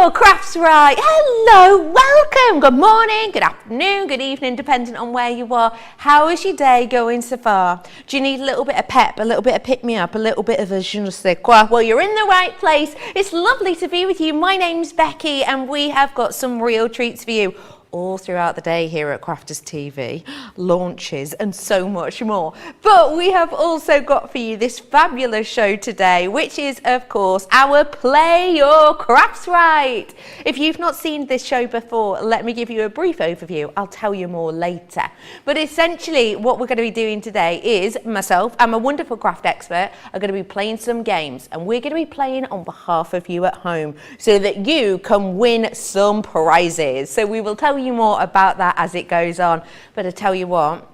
your crafts right. Hello, welcome, good morning, good afternoon, good evening, depending on where you are. How is your day going so far? Do you need a little bit of pep, a little bit of pick-me-up, a little bit of a je ne sais quoi? Well, you're in the right place. It's lovely to be with you. My name's Becky and we have got some real treats for you all throughout the day here at Crafters TV, launches and so much more. But we have also got for you this fabulous show today, which is of course our Play Your Crafts Right. If you've not seen this show before, let me give you a brief overview. I'll tell you more later. But essentially what we're going to be doing today is myself, I'm a wonderful craft expert, are going to be playing some games, and we're going to be playing on behalf of you at home so that you can win some prizes. So we will tell you more about that as it goes on, but I tell you what,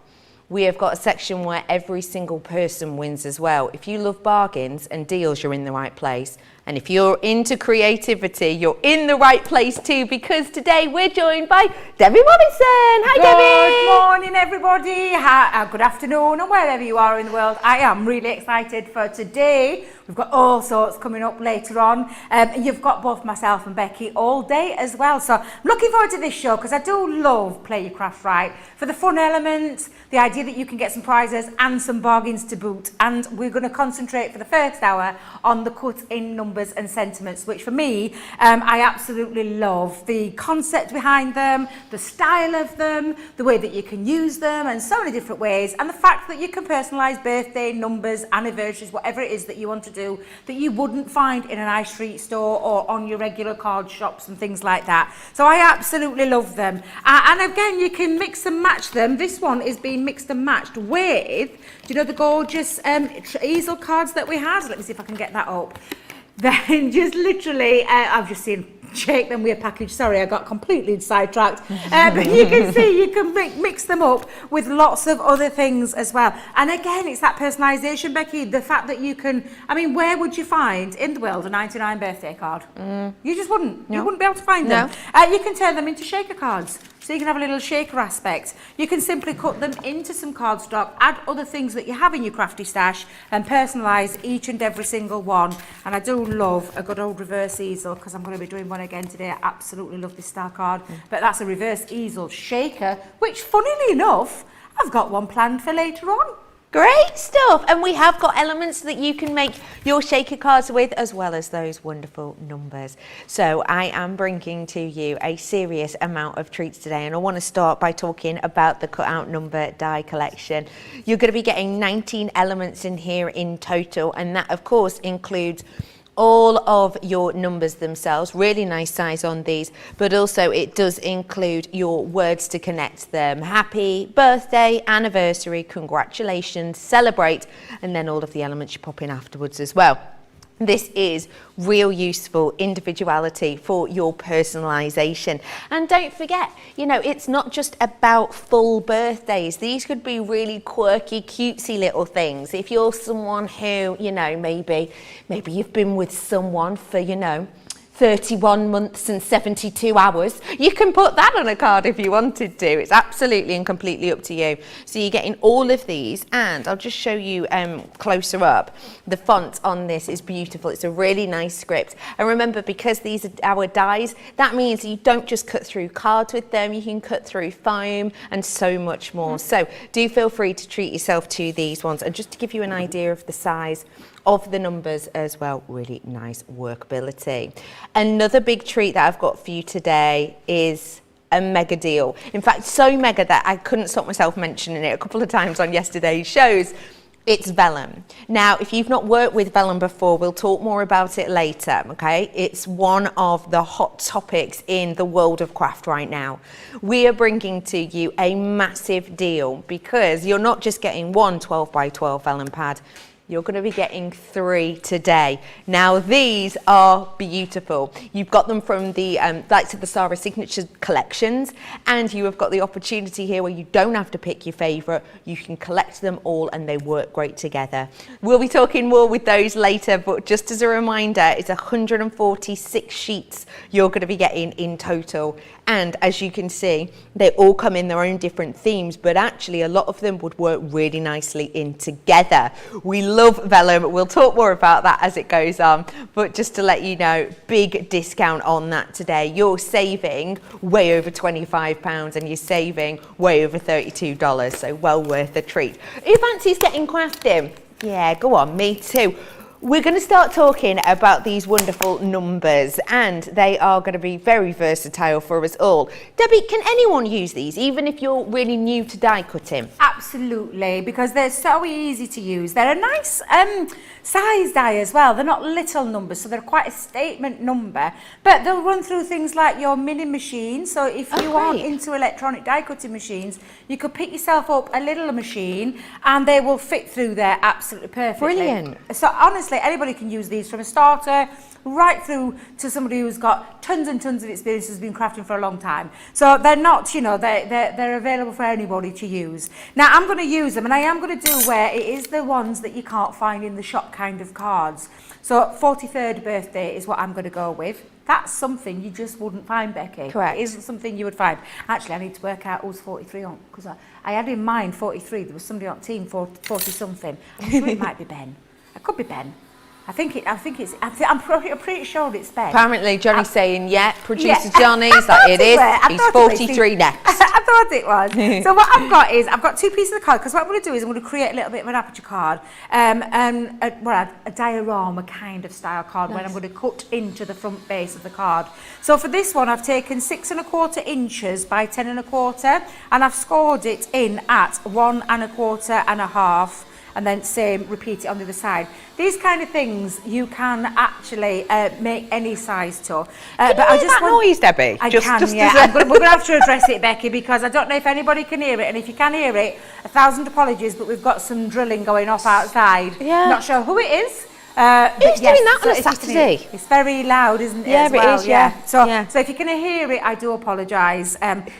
we have got a section where every single person wins as well. If you love bargains and deals, you're in the right place. And if you're into creativity, you're in the right place too, because today we're joined by Debbie Robinson. Hi, Debbie. Good morning, everybody. Good afternoon, and wherever you are in the world. I am really excited for today. We've got all sorts coming up later on. You've got both myself and Becky all day as well. So I'm looking forward to this show because I do love Play Your Craft Right. For the fun element, the idea that you can get some prizes and some bargains to boot. And we're going to concentrate for the first hour on the cut-in numbers and sentiments, which for me, I absolutely love. The concept behind them, the style of them, the way that you can use them, and so many different ways. And the fact that you can personalise birthday, numbers, anniversaries, whatever it is that you want to do, that you wouldn't find in an high street store or on your regular card shops and things like that. So I absolutely love them. And again, you can mix and match them. This one is being mixed and matched with, do you know the gorgeous easel cards that we had? Let me see if I can get that up. Then just literally, I've just seen shake them with a package. Sorry, I got completely sidetracked. But you can see you can mix them up with lots of other things as well. And again, it's that personalisation, Becky. The fact that you can, I mean, where would you find in the world a 99 birthday card? You just wouldn't. No. You wouldn't be able to find them. You can turn them into shaker cards. So you can have a little shaker aspect. You can simply cut them into some cardstock, add other things that you have in your crafty stash, and personalise each and every single one. And I do love a good old reverse easel, because I'm going to be doing one again today. I absolutely love this star card. But that's a reverse easel shaker, which funnily enough, I've got one planned for later on. Great stuff. And we have got elements that you can make your shaker cards with, as well as those wonderful numbers. So I am bringing to you a serious amount of treats today, and I want to start by talking about the cutout number die collection. You're going to be getting 19 elements in here in total, and that of course includes all of your numbers themselves, really nice size on these, but also it does include your words to connect them. Happy birthday, anniversary, congratulations, celebrate, and then all of the elements you pop in afterwards as well. This is real useful individuality for your personalisation. And don't forget, you know, it's not just about full birthdays. These could be really quirky, cutesy little things. If you're someone who, you know, maybe you've been with someone for, you know, 31 months and 72 hours. You can put that on a card if you wanted to. It's absolutely and completely up to you. So you're getting all of these, and I'll just show you closer up. The font on this is beautiful. It's a really nice script. And remember, because these are our dies, that means you don't just cut through cards with them, you can cut through foam and so much more. So do feel free to treat yourself to these ones. And just to give you an idea of the size of the numbers as well, really nice workability. Another big treat that I've got for you today is a mega deal. In fact, so mega that I couldn't stop myself mentioning it a couple of times on yesterday's shows. It's vellum. Now, if you've not worked with vellum before, we'll talk more about it later, okay? It's one of the hot topics in the world of craft right now. We are bringing to you a massive deal because you're not just getting one 12 by 12 vellum pad, you're going to be getting 3 today. Now, these are beautiful. You've got them from the likes of the Sarah Signature collections, and you have got the opportunity here where you don't have to pick your favourite. You can collect them all, and they work great together. We'll be talking more with those later, but just as a reminder, it's 146 sheets you're going to be getting in total. And as you can see, they all come in their own different themes, but actually a lot of them would work really nicely in together. We love vellum. We'll talk more about that as it goes on, but just to let you know, big discount on that today. You're saving way over £25 and you're saving way over $32, so well worth a treat. Who fancies getting crafting? Yeah, go on, me too. We're going to start talking about these wonderful numbers, and they are going to be very versatile for us all. Debbie, can anyone use these, even if you're really new to die cutting? Absolutely, because they're so easy to use. They're a nice size die as well. They're not little numbers, so they're quite a statement number, but they'll run through things like your mini machine. So if you aren't into electronic die cutting machines, you could pick yourself up a little machine and they will fit through there absolutely perfectly. Brilliant. So honestly, anybody can use these, from a starter right through to somebody who's got tons and tons of experience, has been crafting for a long time. So they're not, you know, they're available for anybody to use. Now I'm going to use them, and I am going to do where it is the ones that you can't find in the shop kind of cards. So 43rd birthday is what I'm going to go with. That's something you just wouldn't find, Becky. Correct. It isn't something you would find. Actually, I need to work out who's 43 on, because I had in mind 43. There was somebody on team 40 something. I'm sure it might be Ben. It could be Ben. I'm pretty sure it's Ben. Apparently Johnny's saying, yeah, producer Johnny's like, it is. He's 43 next. I thought it was. So what I've got is, I've got two pieces of card, because what I'm going to do is I'm going to create a little bit of an aperture card, a diorama kind of style card, where I'm going to cut into the front base of the card. So for this one, I've taken 6 1/4 inches by 10 1/4, and I've scored it in at 1 1/4 and a half. And then same, repeat it on the other side. These kind of things you can actually make any size to. Can you hear that noise, Debbie? I can, yeah. We're going to have to address it, Becky, because I don't know if anybody can hear it. And if you can hear it, 1,000 apologies, but we've got some drilling going off outside. Yeah. Not sure who it is. Who's doing that on a Saturday? It's very loud, isn't it? Yeah, it is, yeah. So if you can hear it, I do apologise.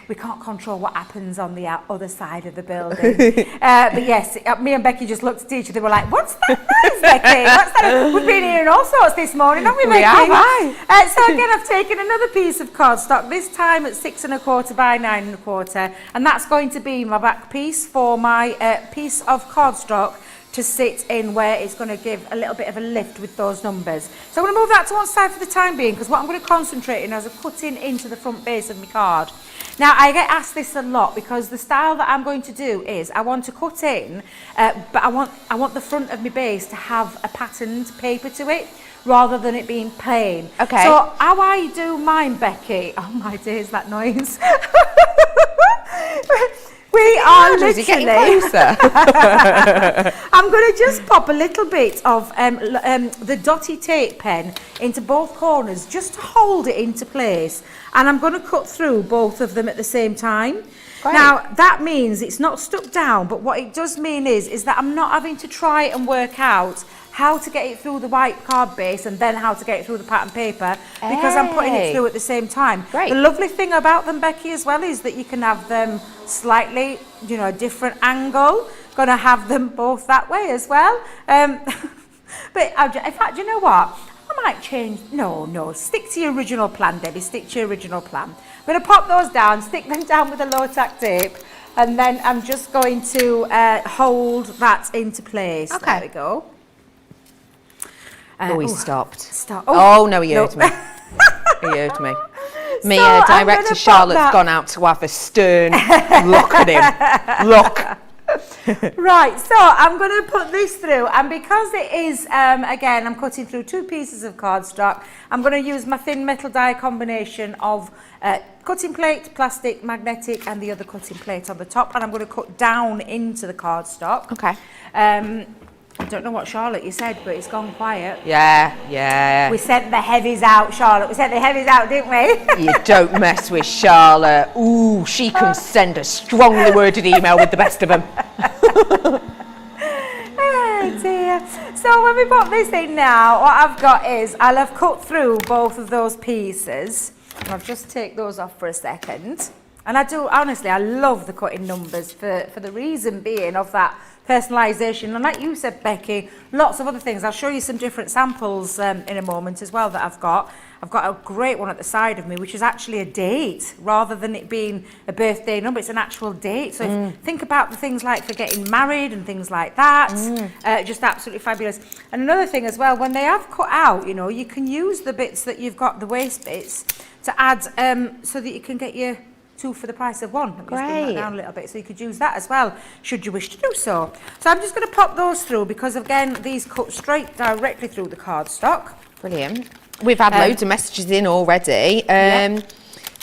We can't control what happens on the other side of the building. But yes, me and Becky just looked at each other. We're like, "What's that noise, Becky? What's that?" We've been hearing all sorts this morning, haven't we, Becky? We have. So again, I've taken another piece of cardstock. This time at 6 1/4 by 9 1/4, and that's going to be my back piece for my piece of cardstock to sit in, where it's going to give a little bit of a lift with those numbers. So I'm going to move that to one side for the time being, because what I'm going to concentrate on is cutting into the front base of my card. Now I get asked this a lot, because the style that I'm going to do is I want to cut in, but I want the front of my base to have a patterned paper to it, rather than it being plain. Okay. So how I do mine, Becky, oh my days, that noise. We are literally closer. I'm going to just pop a little bit of the dotty tape pen into both corners, just to hold it into place, and I'm going to cut through both of them at the same time. Great. Now that means it's not stuck down, but what it does mean is that I'm not having to try and work out how to get it through the white card base and then how to get it through the pattern paper, because I'm putting it through at the same time. Great. The lovely thing about them, Becky, as well, is that you can have them slightly, you know, a different angle. Going to have them both that way as well. But in fact, you know what? I might change. No, stick to your original plan, Debbie. Stick to your original plan. I'm going to pop those down, stick them down with a low tack tape, and then I'm just going to hold that into place. Okay. There we go. He stopped. Stop. Oh no, he heard me. He heard me. Me, So director Charlotte's gone out to have a stern look at him. Look. Right, so I'm going to put this through, and because it is, again, I'm cutting through 2 pieces of cardstock, I'm going to use my thin metal die combination of cutting plate, plastic, magnetic, and the other cutting plate on the top, and I'm going to cut down into the cardstock. Okay. I don't know what, Charlotte, you said, but it's gone quiet. Yeah. We sent the heavies out, Charlotte. We sent the heavies out, didn't we? You don't mess with Charlotte. Ooh, she can send a strongly worded email with the best of them. Oh dear. So when we put this in now, what I've got is, I'll have cut through both of those pieces. And I'll just take those off for a second. And I do, honestly, I love the cutting numbers for the reason being of that personalisation. And like you said, Becky, lots of other things. I'll show you some different samples in a moment as well that I've got. I've got a great one at the side of me, which is actually a date rather than it being a birthday number. It's an actual date. So if, think about the things like for getting married and things like that. Just absolutely fabulous. And another thing as well, when they have cut out, you know, you can use the bits that you've got, the waste bits, to add so that you can get your 2 for the price of 1. Let me just bring that down a little bit, so you could use that as well, should you wish to do so. So I'm just going to pop those through because, again, these cut straight directly through the cardstock. Brilliant. We've had loads of messages in already.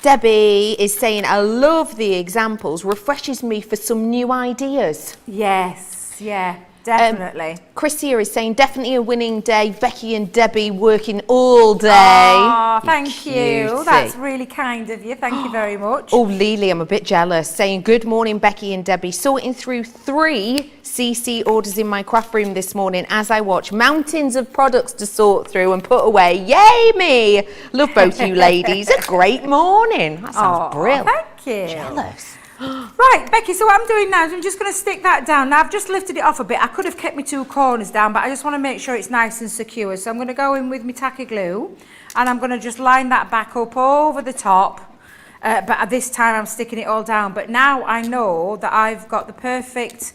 Debbie is saying, I love the examples, refreshes me for some new ideas. Yes, yeah. Definitely. Chris here is saying, definitely a winning day. Becky and Debbie working all day. Oh, thank you. That's really kind of you. Thank you very much. Oh, Lily, I'm a bit jealous. Saying, good morning, Becky and Debbie. Sorting through 3 CC orders in my craft room this morning as I watch mountains of products to sort through and put away. Yay, me. Love both you ladies. A great morning. That sounds brilliant. Thank you. Jealous. Right, Becky, so what I'm doing now is I'm just going to stick that down. Now, I've just lifted it off a bit. I could have kept my 2 corners down, but I just want to make sure it's nice and secure. So I'm going to go in with my tacky glue, and I'm going to just line that back up over the top. But at this time, I'm sticking it all down. But now I know that I've got the perfect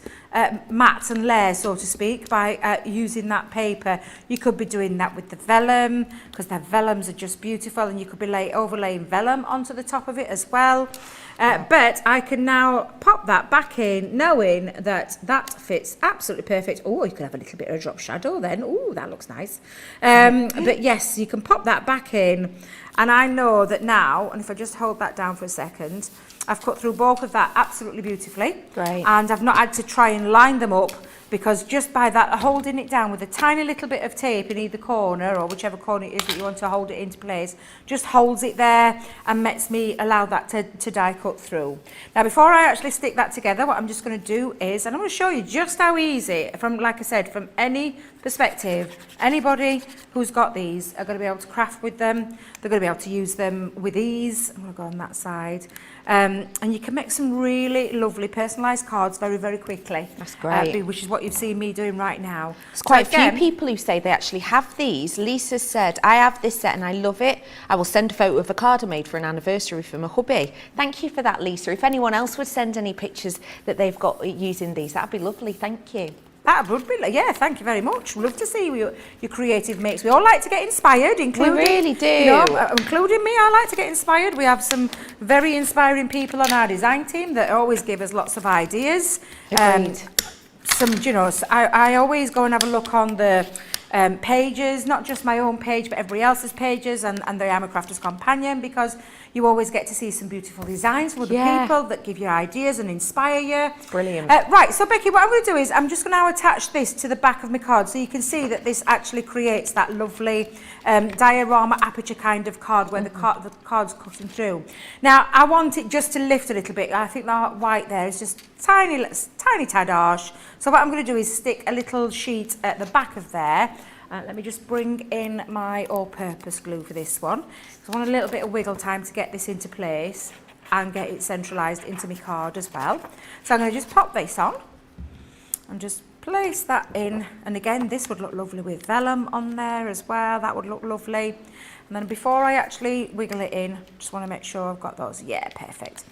mats and layers, so to speak, by using that paper. You could be doing that with the vellum, because the vellums are just beautiful, and you could be overlaying vellum onto the top of it as well. But I can now pop that back in, knowing that that fits absolutely perfect. Oh, you could have a little bit of a drop shadow then. Oh, that looks nice. But yes, you can pop that back in. And I know that now, and if I just hold that down for a second, I've cut through both of that absolutely beautifully. Great. And I've not had to try and line them up, because just by that, holding it down with a tiny little bit of tape in either corner, or whichever corner it is that you want to hold it into place, just holds it there and lets me allow that to die cut through. Now, before I actually stick that together, what I'm just going to do is, and I'm going to show you just how easy, from, like I said, from any perspective, anybody who's got these are going to be able to craft with them. They're going to be able to use them with ease. I'm going to go on that side. And you can make some really lovely personalised cards very, very quickly. That's great. Which is what you've seen me doing right now. There's quite a few people who say they actually have these. Lisa said, I have this set and I love it. I will send a photo of a card I made for an anniversary for my hubby. Thank you for that, Lisa. If anyone else would send any pictures that they've got using these, that'd be lovely. Thank you. That would be, yeah, thank you very much. Love to see your creative mates. We all like to get inspired, including... We really do. You know, including me, I like to get inspired. We have some very inspiring people on our design team that always give us lots of ideas. You know, I always go and have a look on the pages, not just my own page, but everybody else's pages, and the I'm a Crafter's Companion, because you always get to see some beautiful designs for the people that give you ideas and inspire you. Brilliant. Right, so Becky, what I'm going to do is I'm just going to now attach this to the back of my card, so you can see that this actually creates that lovely diorama aperture kind of card where the card's cutting through. Now, I want it just to lift a little bit. I think that white there is just tiny tad harsh. So what I'm going to do is stick a little sheet at the back of there. Let me just bring in my all-purpose glue for this one. I want a little bit of wiggle time to get this into place and get it centralised into my card as well. So I'm going to just pop this on and just place that in. And again, this would look lovely with vellum on there as well. That would look lovely. And then before I actually wiggle it in, just want to make sure I've got those. Yeah, perfect.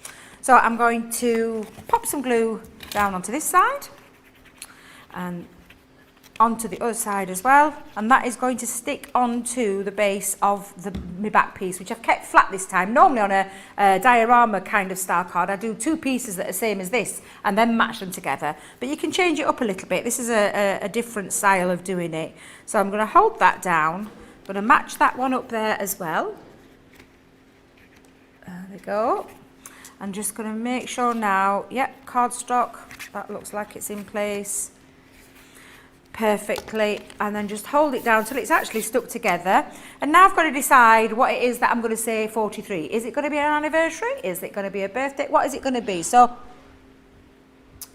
So I'm going to pop some glue down onto this side and onto the other side as well, and that is going to stick onto the base of my back piece, which I've kept flat this time. Normally on a diorama kind of style card, I do 2 pieces that are same as this and then match them together, but you can change it up a little bit. This is a different style of doing it. So I'm going to hold that down, I'm going to match that one up there as well. There we go. I'm just going to make sure now, yep, cardstock, that looks like it's in place perfectly, and then just hold it down till it's actually stuck together. And now I've got to decide what it is that I'm going to say 43. Is it going to be an anniversary? Is it going to be a birthday? What is it going to be? So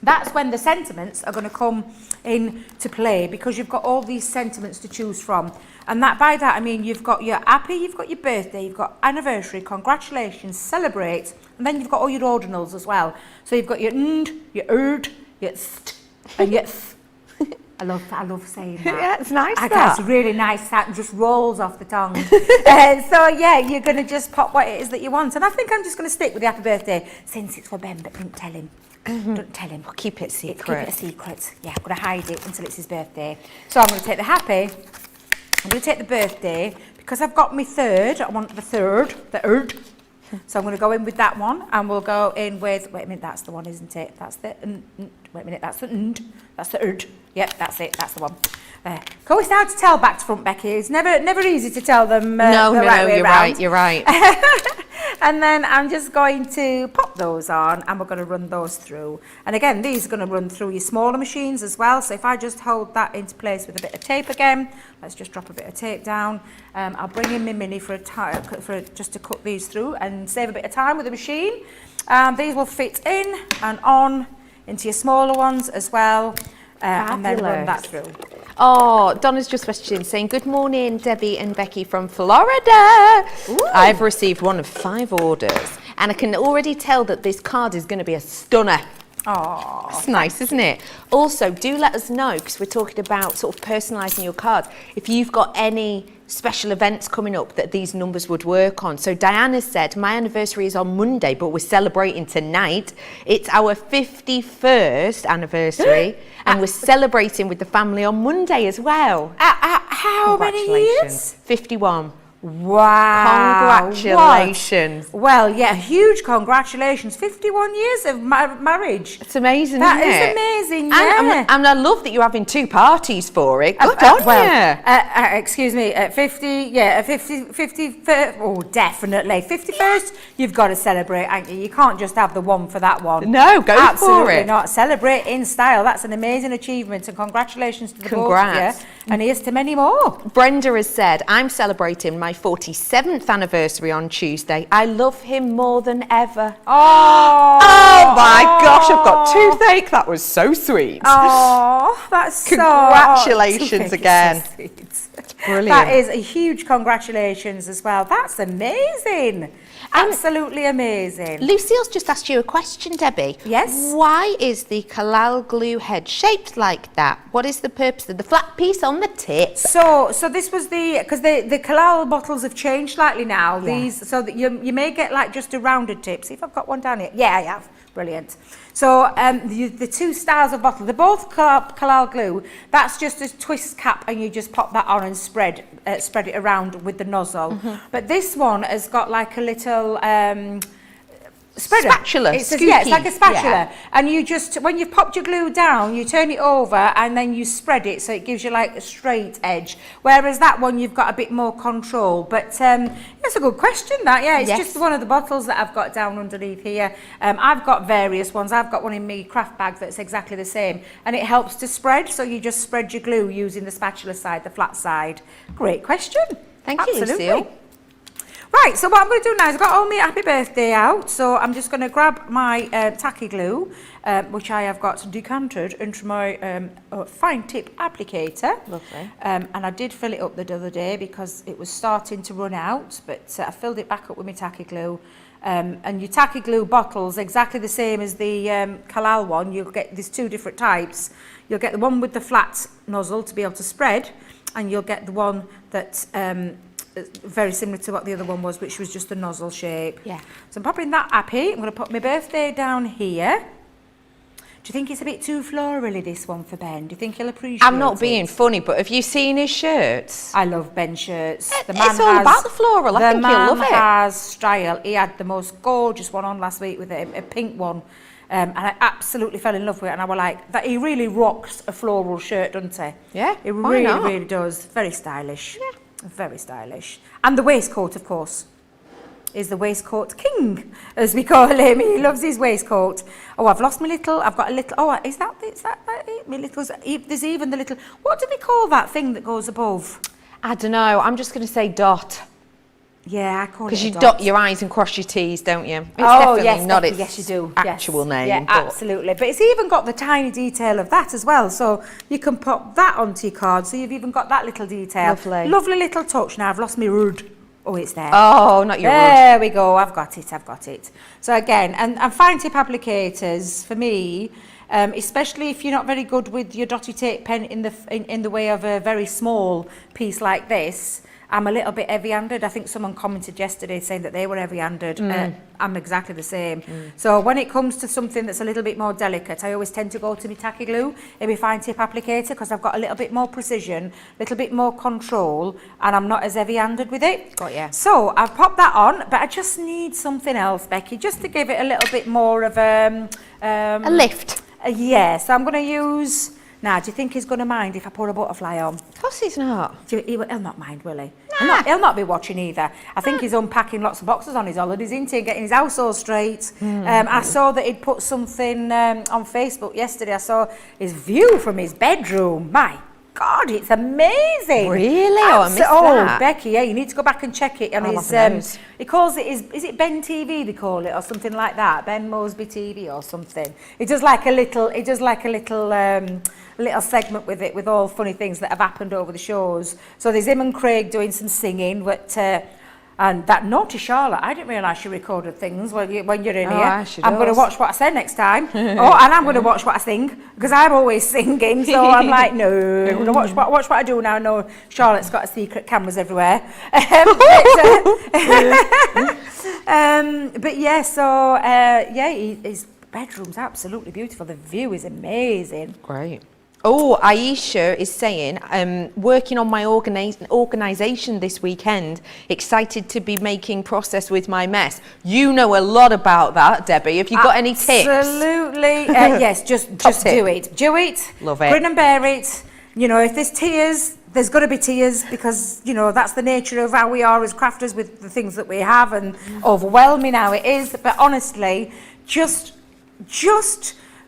that's when the sentiments are going to come into play, because you've got all these sentiments to choose from. And that, by that I mean you've got your happy, you've got your birthday, you've got anniversary, congratulations, celebrate, and then you've got all your ordinals as well. So you've got your and, your erd, your st, And yes, I love saying that. Yeah, it's nice. That's really nice. That just rolls off the tongue. So yeah, you're going to just pop what it is that you want. And I think I'm just going to stick with the happy birthday since it's for Ben, but don't tell him. Don't tell him. We'll keep it secret. Keep it a secret. Yeah, I'm going to hide it until it's his birthday. So I'm going to take the happy. I'm going to take the birthday because I've got my third. I want the third. So I'm going to go in with that one, and we'll go in with. Wait a minute, that's the one, isn't it? That's the. Wait a minute, that's the. That's the. Yep, that's it. That's the one. Always hard to tell back to front, Becky. It's never easy to tell them. No, way you're around. right. You're right. And then I'm just going to pop those on, and we're going to run those through. And again, these are going to run through your smaller machines as well. So if I just hold that into place with a bit of tape again, let's just drop a bit of tape down. I'll bring in my mini for just to cut these through and save a bit of time with the machine. These will fit in and on into your smaller ones as well. And then run that through. Oh, Donna's just messaged in saying, good morning, Debbie and Becky from Florida. Ooh. I've received one of 5 orders, and I can already tell that this card is going to be a stunner. Oh, it's nice, isn't it? Also, do let us know, because we're talking about sort of personalising your cards. If you've got any special events coming up that these numbers would work on. So Diana said, my anniversary is on Monday, but we're celebrating tonight. It's our 51st anniversary, and we're celebrating with the family on Monday as well. How many years? 51. Wow. Congratulations. What? Well, yeah, huge congratulations. 51 years of marriage. It's amazing, That isn't it? is amazing, yeah. And I love that you're having 2 parties for it. Good on you. Excuse me, at 50, oh, definitely. 51st, you've got to celebrate, ain't you? You can't just have the one for that one. No, go for it. Absolutely not. Celebrate in style. That's an amazing achievement, and congratulations to the both of you. And here's to many more. Brenda has said, I'm celebrating my 47th anniversary on Tuesday. I love him more than ever. Oh my gosh, I've got toothache. That was so sweet. Oh, that's congratulations again. So sweet. It's brilliant. That is a huge congratulations as well. That's amazing. Absolutely amazing. Lucille's just asked you a question, Debbie. Yes. Why is the Kalal glue head shaped like that? What is the purpose of the flat piece on the tip? So this was because the Kalal bottles have changed slightly now. Yeah. These, so that you may get like just a rounded tip. See if I've got one down here. Yeah, I have. Brilliant. So the 2 styles of bottle, they're both Kalal glue. That's just a twist cap, and you just pop that on and spread it around with the nozzle. Mm-hmm. But this one has got like a little spreader. Spatula. It's like a spatula. And you just, when you've popped your glue down, you turn it over and then you spread it so it gives you like a straight edge. Whereas that one, you've got a bit more control. But it's a good question, that. Yeah, it's just one of the bottles that I've got down underneath here. I've got various ones. I've got one in my craft bag that's exactly the same. And it helps to spread. So you just spread your glue using the spatula side, the flat side. Great question. Thank you, Lucille. Right, so what I'm going to do now is I've got all my happy birthday out, so I'm just going to grab my tacky glue, which I have got decanted into my fine tip applicator. Lovely. And I did fill it up the other day because it was starting to run out, but I filled it back up with my tacky glue. And your tacky glue bottles, exactly the same as the Kalal one, you'll get, there's 2 different types. You'll get the one with the flat nozzle to be able to spread, and you'll get the one that's very similar to what the other one was, which was just a nozzle shape. Yeah. So I'm popping that happy. I'm going to put my birthday down here. Do you think it's a bit too florally, this one, for Ben? Do you think he'll appreciate it? I'm not being funny, but have you seen his shirts? I love Ben's shirts. It's all about the floral. I think you'll love it. The man has style. He had the most gorgeous one on last week with a pink one. And I absolutely fell in love with it. And I was like, that he really rocks a floral shirt, doesn't he? Yeah, He really does. Very stylish. Yeah. Very stylish. And the waistcoat, of course, is the waistcoat king, as we call him. He loves his waistcoat. Oh, I've lost my little, I've got a little, oh, is that it? My little, there's even the little, what do they call that thing that goes above? I don't know. I'm just going to say dot. Yeah, I call it because you dot. dot your I's and cross your T's, don't you? It's definitely not Becky, its yes, you do. actual name. Yeah, absolutely. But it's even got the tiny detail of that as well. So you can pop that onto your card. So you've even got that little detail. Lovely. Lovely little touch. Now I've lost my word. Oh, it's there. Oh, not your There we go. I've got it. So again, and fine tip applicators, for me, especially if you're not very good with your dotty tape pen in the way of a very small piece like this. I'm a little bit heavy-handed. I think someone commented yesterday saying that they were heavy-handed. I'm exactly the same. So when it comes to something that's a little bit more delicate, I always tend to go to my tacky glue and my fine tip applicator because I've got a little bit more precision, a little bit more control, and I'm not as heavy-handed with it. Got ya. So I've popped that on, but I just need something else, Becky, just to give it a little bit more of a lift. Yeah, so I'm going to use... Now, do you think he's going to mind if I put a butterfly on? Of course he's not. He'll not mind, will he? Nah. He'll not be watching either. I think he's unpacking lots of boxes on his holidays, isn't he? Getting his house all straight. I saw that he'd put something on Facebook yesterday. I saw his view from his bedroom. My God, it's amazing. Really? I missed that. Becky, yeah, you need to go back and check it. And his, he calls it is it Ben TV they call it or something like that? Ben Mosby TV or something. It does like a little little segment with it with all funny things that have happened over the shows. So there's him and Craig doing some singing, but and that naughty Charlotte, I didn't realise she recorded things when you're in here. I'm going to watch what I say next time. And I'm going to watch what I sing because I'm always singing. So I'm like, no, I'm going to watch what I do now. No, Charlotte's got secret cameras everywhere. But yeah, so his bedroom's absolutely beautiful. The view is amazing. Great. Oh, Aisha is saying, working on my organisation this weekend, excited to be making process with my mess. You know a lot about that, Debbie. Have you got any tips? Absolutely. Yes, just do it. Do it. Love it. Grin and bear it. You know, if there's tears, there's got to be tears because, you know, that's the nature of how we are as crafters with the things that we have and overwhelming how it is. But honestly, just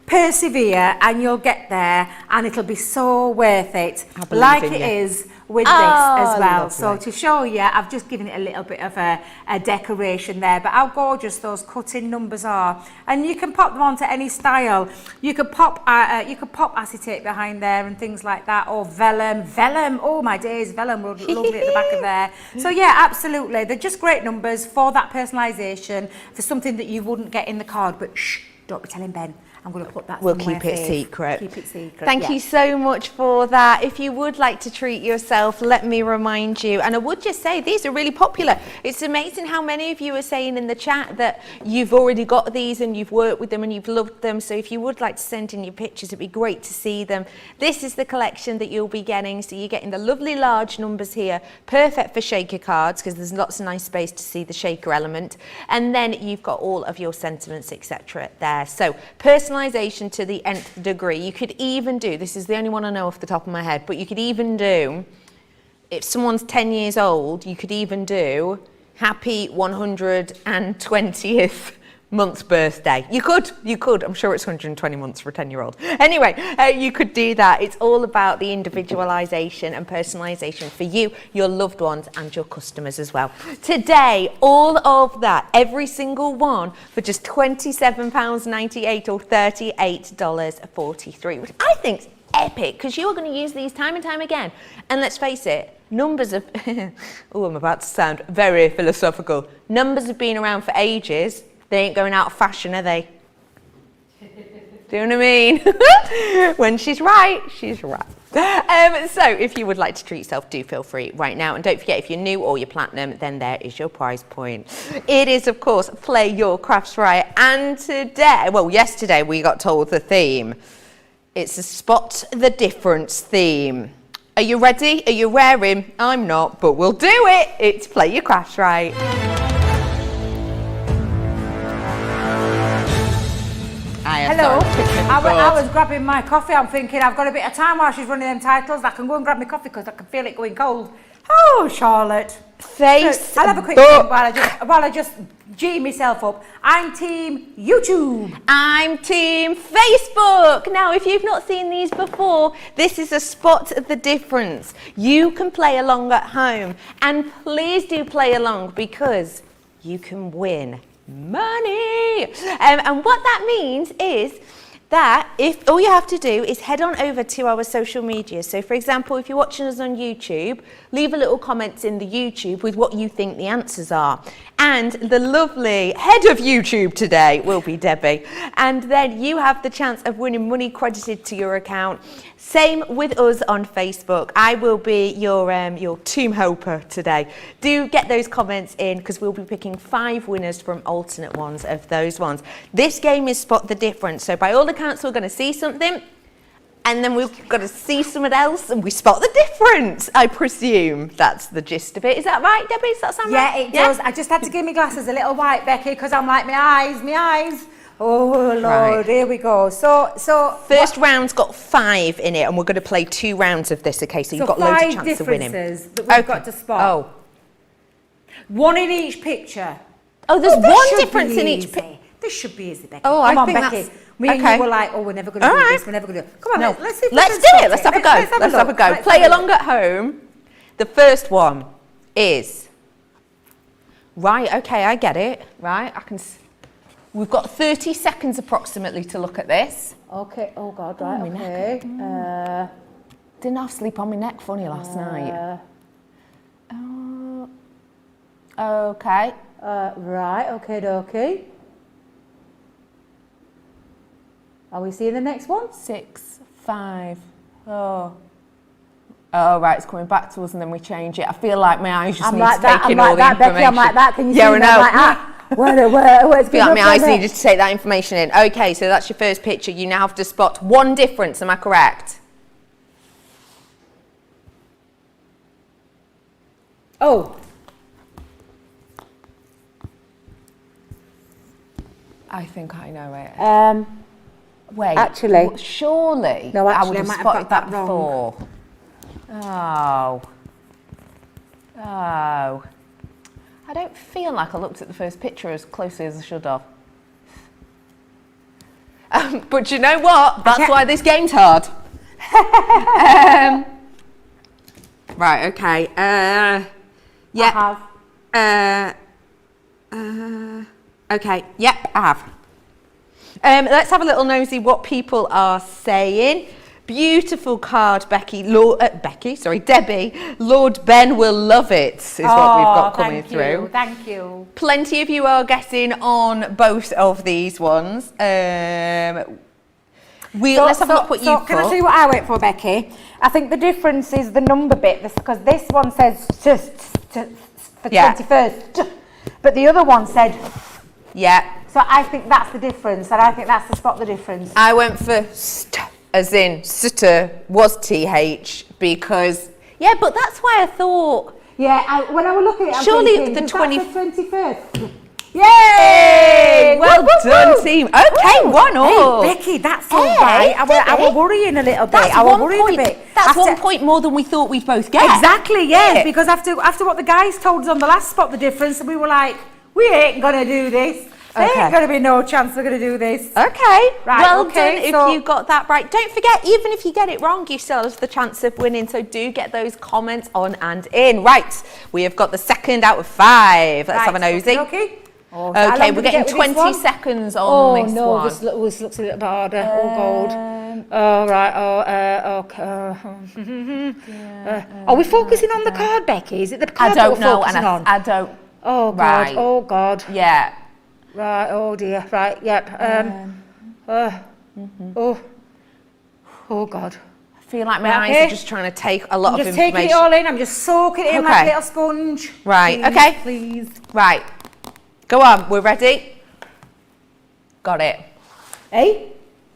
persevere and you'll get there and it'll be so worth it, like it is with this as well. So to show you, I've just given it a little bit of a decoration there, but how gorgeous those cut-in numbers are. And you can pop them onto any style. You could pop acetate behind there and things like that, or vellum. Oh my days, vellum would look lovely at the back of there. So yeah, absolutely. They're just great numbers for that personalisation, for something that you wouldn't get in the card, but shh, don't be telling Ben. I'm going to put that We'll somewhere keep it safe. secret. Keep it secret. Thank you so much for that. If you would like to treat yourself, let me remind you. And I would just say these are really popular. It's amazing how many of you are saying in the chat that you've already got these and you've worked with them and you've loved them. So if you would like to send in your pictures, it'd be great to see them. This is the collection that you'll be getting. So you're getting the lovely large numbers here, perfect for shaker cards because there's lots of nice space to see the shaker element. And then you've got all of your sentiments, etc. there. So personalisation to the nth degree. You could even do, this is the only one I know off the top of my head, but you could even do, if someone's 10 years old, you could even do happy 120th month's birthday. You could, I'm sure it's 120 months for a 10-year-old. Anyway, you could do that. It's all about the individualisation and personalisation for you, your loved ones and your customers as well. Today, all of that, every single one for just £27.98 or $38.43, which I think is epic because you are going to use these time and time again. And let's face it, numbers of, oh, I'm about to sound very philosophical. Numbers have been around for ages. They ain't going out of fashion, are they? Do you know what I mean? When she's right, she's right. So if you would like to treat yourself, do feel free right now. And don't forget, if you're new or you're platinum, then there is your prize point. It is, of course, Play Your Crafts Right. And today, well, yesterday we got told the theme. It's a Spot the Difference theme. Are you ready? Are you raring? I'm not, but we'll do it. It's Play Your Crafts Right. Hello. I was grabbing my coffee. I'm thinking I've got a bit of time while she's running them titles. I can go and grab my coffee because I can feel it going cold. Oh, Charlotte. Facebook. I'll have a quick think while I just G myself up. I'm team YouTube. I'm team Facebook. Now, if you've not seen these before, this is a Spot the Difference. You can play along at home, and please do play along because you can win money. And what that means is that, if all you have to do is head on over to our social media. So for example, if you're watching us on YouTube, leave a little comment in the YouTube with what you think the answers are. And the lovely head of YouTube today will be Debbie. And then you have the chance of winning money credited to your account. Same with us on Facebook. I will be your tomb hoper today. Do get those comments in, because we'll be picking 5 winners from alternate ones of those ones. This game is Spot the Difference. So by all accounts, we're going to see something, and then we've got to see something else, and we spot the difference. I presume that's the gist of it. Is that right, Debbie? Does that sound right? Yeah, it does. I just had to give my glasses a little white, Becky, because I'm like, my eyes. Oh, Lord, right. Here we go. So first round's got 5 in it, and we're going to play 2 rounds of this, okay? So you've got loads of chance of winning. 5 differences that we've got to spot. Oh. 1 in each picture. Oh, there's 1 difference in each picture. This should be easy, Becky. Oh, Come on, think Becky. that's... Me and you were like, oh, we're never going to do this. We're never going to do it. Come on, no. let's see if let's do it. Let's have a go. Let's have a go. Play along at home. The first one is... Right, okay, I get it. Right, I can... We've got 30 seconds approximately to look at this. Okay, oh God, right, okay. Didn't have sleep on my neck funny last night. Okay. Right, okay. Are we seeing the next one? 6, 5. Oh, right, it's coming back to us, and then we change it. I feel like my eyes just need to take in all the information. Becky, I'm like that. Can you see I me? know. I'm like that. Where it's feel like my eyes needed to take that information in. Okay, so that's your first picture. You now have to spot 1 difference. Am I correct? Oh. I think I know it. Wait. Actually. Surely. No, I actually, would have might have spotted got that that before. wrong. Oh. I don't feel like I looked at the first picture as closely as I should have. But you know what? That's why this game's hard. Right, okay. Yeah. I have. Okay, yep, I have. Let's have a little nosy what people are saying. Beautiful card, Debbie. Lord Ben will love it, is what we've got coming through. Thank you. Plenty of you are guessing on both of these ones. Let's have a look what you've Can I put. see what I went for, Becky? I think the difference is the number bit, because this one says for 21st, but the other one said... Yeah. So I think that's the difference, and I think that's to spot the difference. I went for st, as in stutter was TH, because... Yeah, but that's why I thought... Yeah, when I was looking at it, surely thinking, the 21st. Yay! Well done, team. Okay, 1 all. Hey, Becky, that's all right. I was worrying a little bit. That's 1 point more than we thought we'd both get. Exactly, yes, because after what the guys told us on the last Spot the Difference, we were like, we ain't going to do this. There ain't going to be no chance we're going to do this. Okay, right, well done if you got that right. Don't forget, even if you get it wrong, you still have the chance of winning, so do get those comments on and in. Right, we have got the 2nd out of 5. Let's have a nosy. Okay. Okay, we're getting 20 seconds on this one. Oh, no, this looks a little bit harder. Oh, God. Oh, right. Okay. Are we focusing on the card, Becky? Is it the card I don't that we're focusing know, on? I don't. Oh, God. Right. Oh, God. Yeah. Right. Oh, dear. Right. Yep. Oh, God. I feel like my eyes are just trying to take a lot of information. I'm just taking it all in. I'm just soaking it in like a little sponge. Right. Please, okay. Please. Right. Go on. We're ready. Got it. Hey?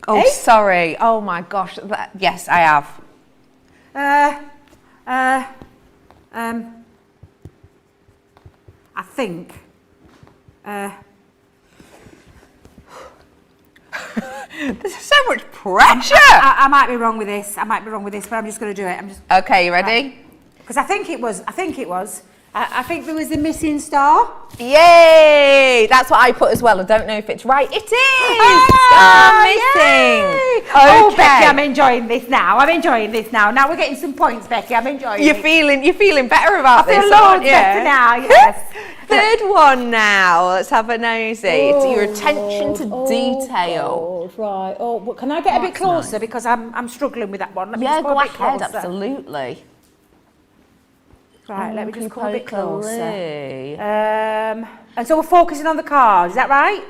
Oh, sorry. Oh, my gosh. Yes, I have. I think. There's so much pressure. I might be wrong with this. But I'm just going to do it. Okay, you ready? Because I think it was. I think there was a missing star. Yay! That's what I put as well. I don't know if it's right. It is! Missing! Okay. Oh, Becky, I'm enjoying this now. Now we're getting some points, Becky. I'm enjoying it. You're feeling better about this, I feel loads better now, yes. Third one now. Let's have a nosy. It's your attention to detail. God, right. Oh, well, can I get a bit closer nice. because I'm struggling with that one? Let me Yeah, just go a bit ahead. closer. Absolutely. Right, let me just come a bit closer. Lee. And so we're focusing on the card. Is that right?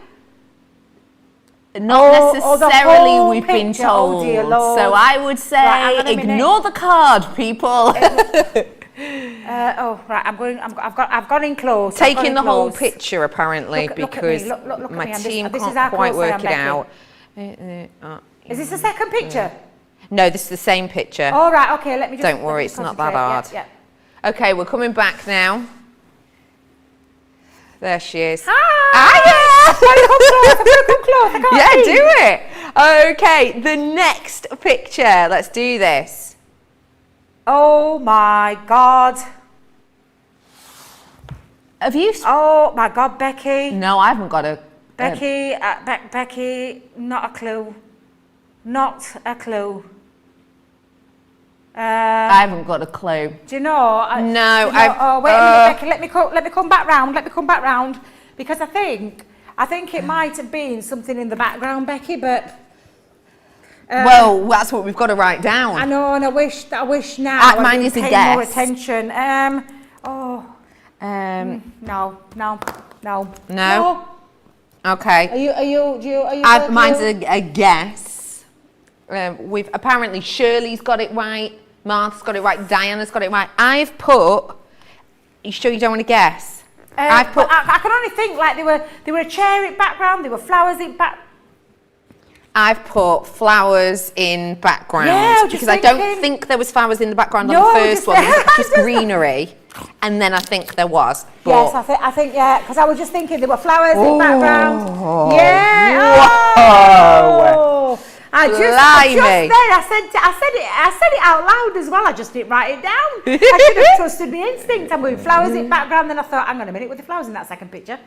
Not the necessarily, whole we've been picture. told. Oh dear Lord. So I would say Right, hang on a minute. ignore the card, people. Oh right, I've gone in close. Taking the whole picture apparently Look at me, because look at my me. team This is can't how quite close I am, work it Becky. out. Is this the second picture? No, this is the same picture. All right, okay. Let me just. Don't worry, it's not that hard. Yeah. Okay, we're coming back now. There she is. Hi! Come close. I can't Yeah, see. do it. Okay, the next picture. Let's do this. Oh my God. Have you? Oh my God, Becky. No, I haven't got a. Becky, Becky, not a clue. Not a clue. I haven't got a clue. Do you know? No, oh, wait a minute, Becky. Let me come back round. Let me come back round because I think it might have been something in the background, Becky. But well, that's what we've got to write down. I know, and I wish now. Mine I'd is a pay guess. more attention. No. No. Okay. Are you? Mine's a guess. We've apparently Shirley's got it right. Martha's got it right. Diana's got it right. I've put. You sure you don't want to guess? I've put. I can only think like they were a chair in background. There were flowers in back. I've put flowers in background Yeah, because I don't think there was flowers in the background on the first one. It was just greenery, and then I think there was. Yes, I think yeah, because I was just thinking there were flowers in background. Oh, Yeah. whoa. I just then I said it out loud as well. I just didn't write it down. I should have trusted my instinct. I'm going flowers in background. Then I thought, hang on a minute, with the flowers in that second picture.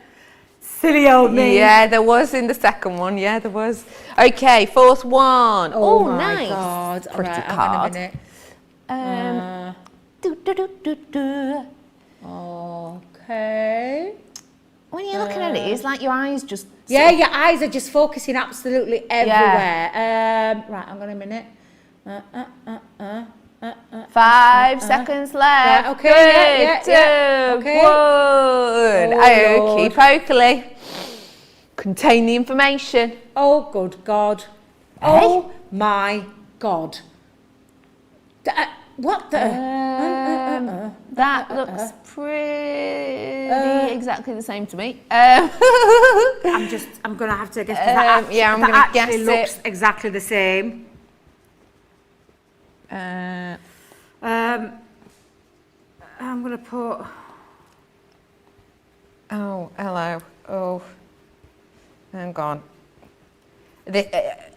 Silly old me. Yeah, there was in the second one. Yeah, there was. Okay, fourth one. Oh, my nice. God. Pretty right, card. Hang on a minute. Okay. When you're looking at it, it's like your eyes just. Yeah, your eyes are just focusing absolutely everywhere. Right, hang on a minute. 5 seconds left. Right, okay, 3, yeah, 2, okay. 1. Oh, Okey pokely. Contain the information. Oh, good God. Oh, my God. What the? That looks pretty exactly the same to me. I'm going to have to guess. I'm going to guess it. Looks exactly the same. I'm going to put. Oh, hello. Oh, hang on.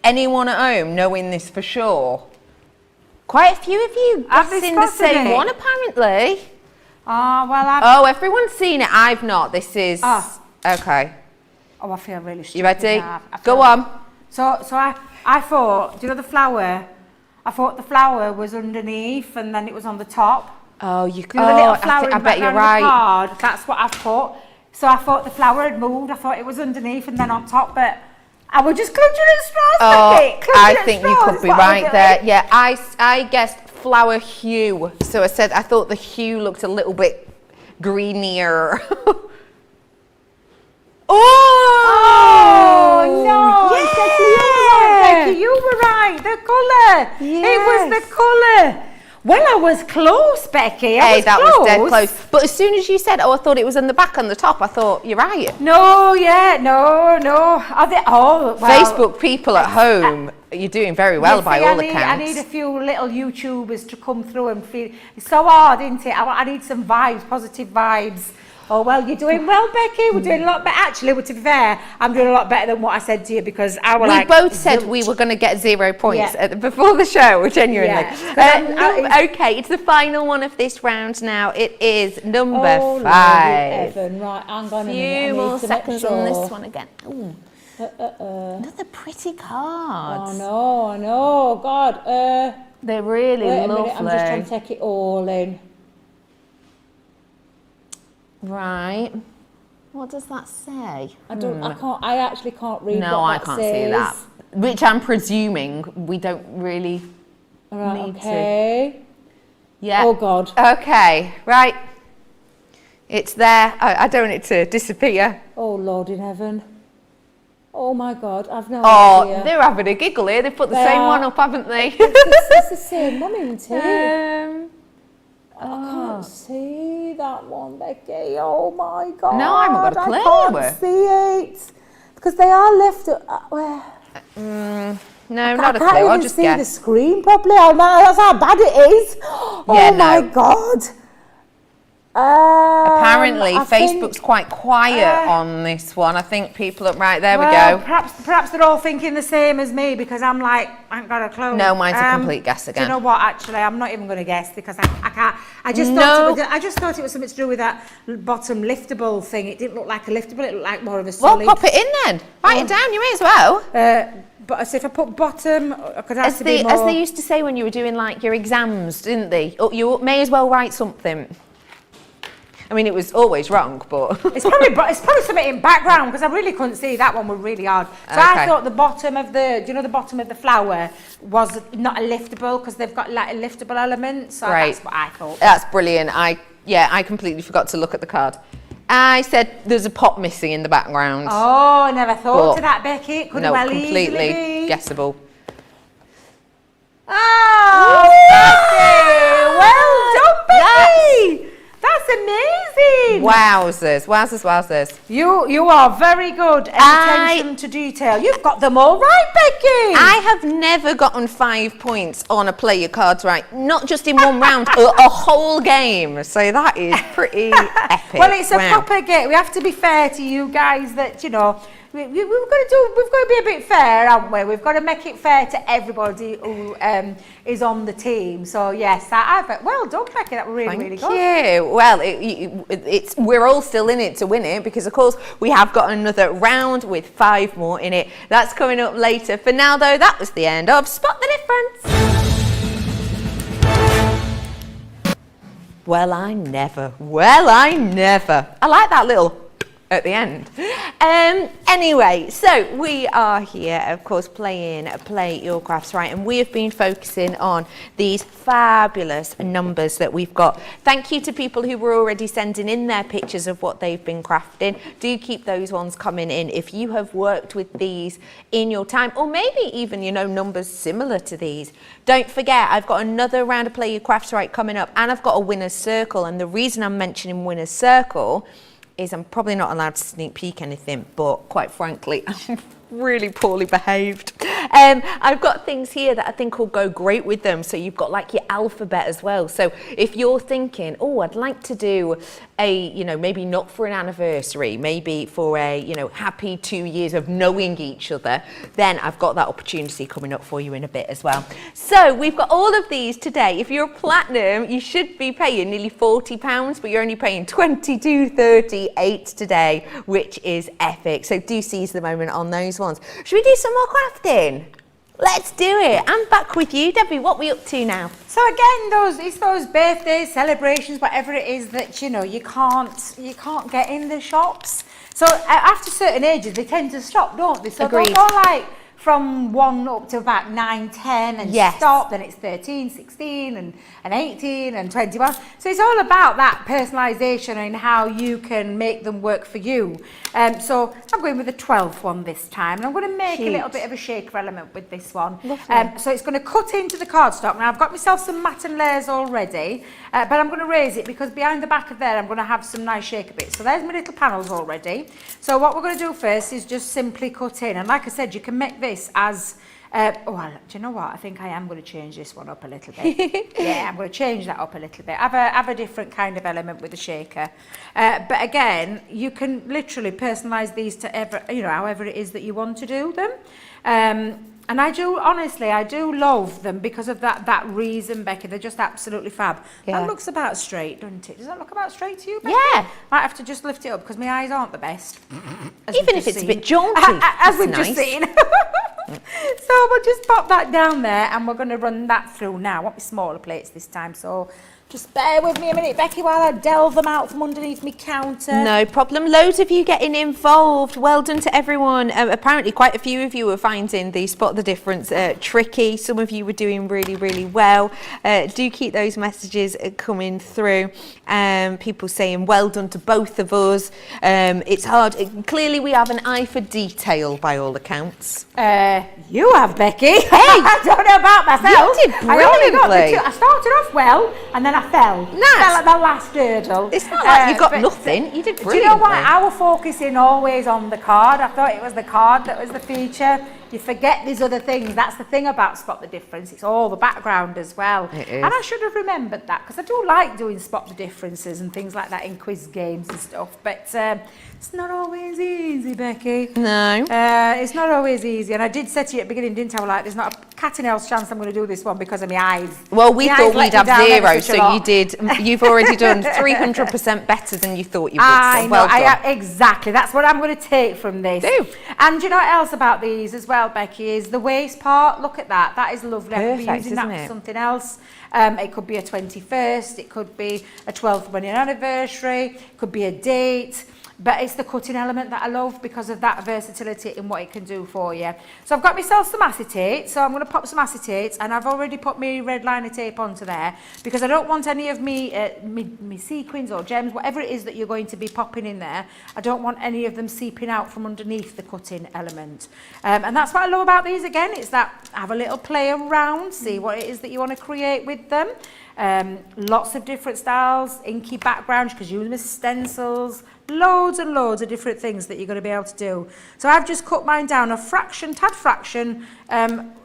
Anyone at home knowing this for sure? Quite a few of you guessing the same one, apparently. Oh, well, Oh, everyone's seen it. I've not. This is... Okay. Oh, I feel really stupid. You ready? Now. Go on. So I thought, do you know the flower? I thought the flower was underneath and then it was on the top. Oh, you know the little flower I bet you're right. Card? That's what I thought. So I thought the flower had moved. I thought it was underneath and then on top, but I was just clutching at straws. I think you could be right there. Yeah, I guessed flower hue. So I thought the hue looked a little bit greenier. No! Yeah. Becky, you were right. The colour. Yes. It was the colour. Well, I was close, Becky. Was dead close. But as soon as you said, I thought it was on the back and the top, I thought, you're right. No. Are they, well, Facebook people at home, you're doing very well by all accounts. I need a few little YouTubers to come through and feel. It's so hard, isn't it? I need some vibes, positive vibes. Oh, well, you're doing well, Becky. We're doing a lot better. Actually, to be fair, I'm doing a lot better than what I said to you because we both said we were going to get 0 points before the show, genuinely. Yeah. Okay, it's the final one of this round now. It is number 5. Evan. Right, hang on a minute. Few more seconds on this one again. Ooh. Another pretty card. I know. God. They're really wait lovely. A minute, I'm just trying to take it all in. Right. What does that say? I actually can't read No, what I that can't says. see that. Which I'm presuming we don't really need okay. to. Yeah. Oh God. Okay, right. It's there. I don't want it to disappear. Oh Lord in heaven. Oh my God, I've no idea. Oh, they're having a giggle here. They've put the same one up, haven't they? It's the same one, isn't it? I Oh. can't see that one, Becky. Oh my God. No, I haven't got a clue. I can't see it. Because they are left where? No, not a clue. I'll just see guess. the screen properly. That's how bad it is. Yeah, oh my no. God. Apparently, I Facebook's think, quite quiet on this one. I think people are right. There we well, go. Perhaps they're all thinking the same as me because I'm like, I ain't got a clue. No, mine's a complete guess again. Do you know what? Actually, I'm not even going to guess because I can't. I just thought it was something to do with that bottom liftable thing. It didn't look like a liftable. It looked like more of a solid. Well, pop it in then. Write it down. You may as well. But so if I put bottom, because As they used to say when you were doing like your exams, didn't they? Oh, you may as well write something. I mean, it was always wrong, but it's probably something in background because I really couldn't see that one. Was really hard. So I thought the bottom of the bottom of the flower was not a liftable because they've got like a liftable element. So that's what I thought. That's brilliant. I completely forgot to look at the card. I said there's a pot missing in the background. Oh, I never thought of that, Becky. It couldn't well completely easily be. guessable. Oh, Becky! Well done, Becky! That's amazing! Wowzers. You are very good at attention to detail. You've got them all right, Becky! I have never gotten 5 points on a play your cards right. Not just in one round, a whole game. So that is pretty epic. Well, it's a proper game. We have to be fair to you guys that, we've got to be a bit fair, haven't we? We've got to make it fair to everybody who is on the team. So yes, well done, Becky. That was really good. Thank you. Well, we're all still in it to win it because, of course, we have got another round with 5 more in it. That's coming up later. For now, though, that was the end of Spot the Difference. Well, I never. I like that little at the end. Anyway, so we are here, of course, playing Play Your Crafts Right, and we have been focusing on these fabulous numbers that we've got. Thank you to people who were already sending in their pictures of what they've been crafting. Do keep those ones coming in if you have worked with these in your time, or maybe even, numbers similar to these. Don't forget, I've got another round of Play Your Crafts Right coming up, and I've got a winner's circle, and the reason I'm mentioning winner's circle is I'm probably not allowed to sneak peek anything, but quite frankly, I'm really poorly behaved. I've got things here that I think will go great with them. So you've got like your alphabet as well. So if you're thinking, oh, I'd like to do a, maybe not for an anniversary, maybe for a, happy 2 years of knowing each other, then I've got that opportunity coming up for you in a bit as well. So we've got all of these today. If you're a platinum, you should be paying nearly £40, but you're only paying $22.38 today, which is epic. So do seize the moment on those ones. Should we do some more crafting? Let's do it. I'm back with you, Debbie. What are we up to now? So again, it's those birthdays, celebrations, whatever it is that you can't get in the shops. So after certain ages, they tend to stop, don't they? So Agreed. they'll go like from 1 up to about 9, 10 and stop, then it's 13, 16 and 18 and 21. So it's all about that personalisation and how you can make them work for you. So I'm going with the 12th one this time, and I'm going to make a little bit of a shaker element with this one. So it's going to cut into the cardstock. Now I've got myself some matten layers already, but I'm going to raise it because behind the back of there I'm going to have some nice shaker bits. So there's my little panels already. So what we're going to do first is just simply cut in, and like I said, you can make this as do you know what? I think I am going to change this one up a little bit. Yeah, I'm going to change that up a little bit. Have a different kind of element with the shaker. But again, you can literally personalise these to however it is that you want to do them. And I do love them because of that reason, Becky. They're just absolutely fab. Yeah. That looks about straight, doesn't it? Does that look about straight to you, Becky? Yeah. Might have to just lift it up because my eyes aren't the best. Even if it's a bit jaunty. As we've just seen. So we'll just pop that down there and we're going to run that through now. I want my smaller plates this time, so Just bear with me a minute, Becky, while I delve them out from underneath my counter. No problem. Loads of you getting involved. Well done to everyone. Apparently quite a few of you were finding the spot the difference tricky. Some of you were doing really, really well. Do keep those messages coming through. People saying well done to both of us. It's hard. Clearly we have an eye for detail by all accounts. You have, Becky. Hey! I don't know about myself. You did brilliantly. I started off well and then I fell. Nice. Fell at the last hurdle. It's not like you got but nothing. You did brilliantly. Do you know what? I was focusing always on the card. I thought it was the card that was the feature. You forget these other things. That's the thing about Spot the Difference. It's all the background as well. It is. And I should have remembered that because I do like doing Spot the Differences and things like that in quiz games and stuff. But it's not always easy, Becky. No. It's not always easy. And I did say to you at the beginning, didn't I? Like, there's not a cat in hell's chance I'm going to do this one because of my eyes. Well, we My thought eyes let we'd me have down zero, ever such a so lot. you did. You've already done 300% better than you thought you would. I So know, well done. exactly. That's what I'm going to take from this. Do. And you know what else about these as well, Becky, is the waist part. Look at that. That is lovely. I could be Perfect, using that isn't for it? something else. It could be a 21st. It could be a 12th wedding anniversary. It could be a date. But it's the cutting element that I love because of that versatility in what it can do for you. So I've got myself some acetate. So I'm going to pop some acetate, and I've already put my red liner tape onto there because I don't want any of me sequins or gems, whatever it is that you're going to be popping in there. I don't want any of them seeping out from underneath the cutting element. And that's what I love about these again. It's that have a little play around, see what it is that you want to create with them. Lots of different styles, inky backgrounds, you can use them as stencils, loads and loads of different things that you're going to be able to do. So I've just cut mine down a fraction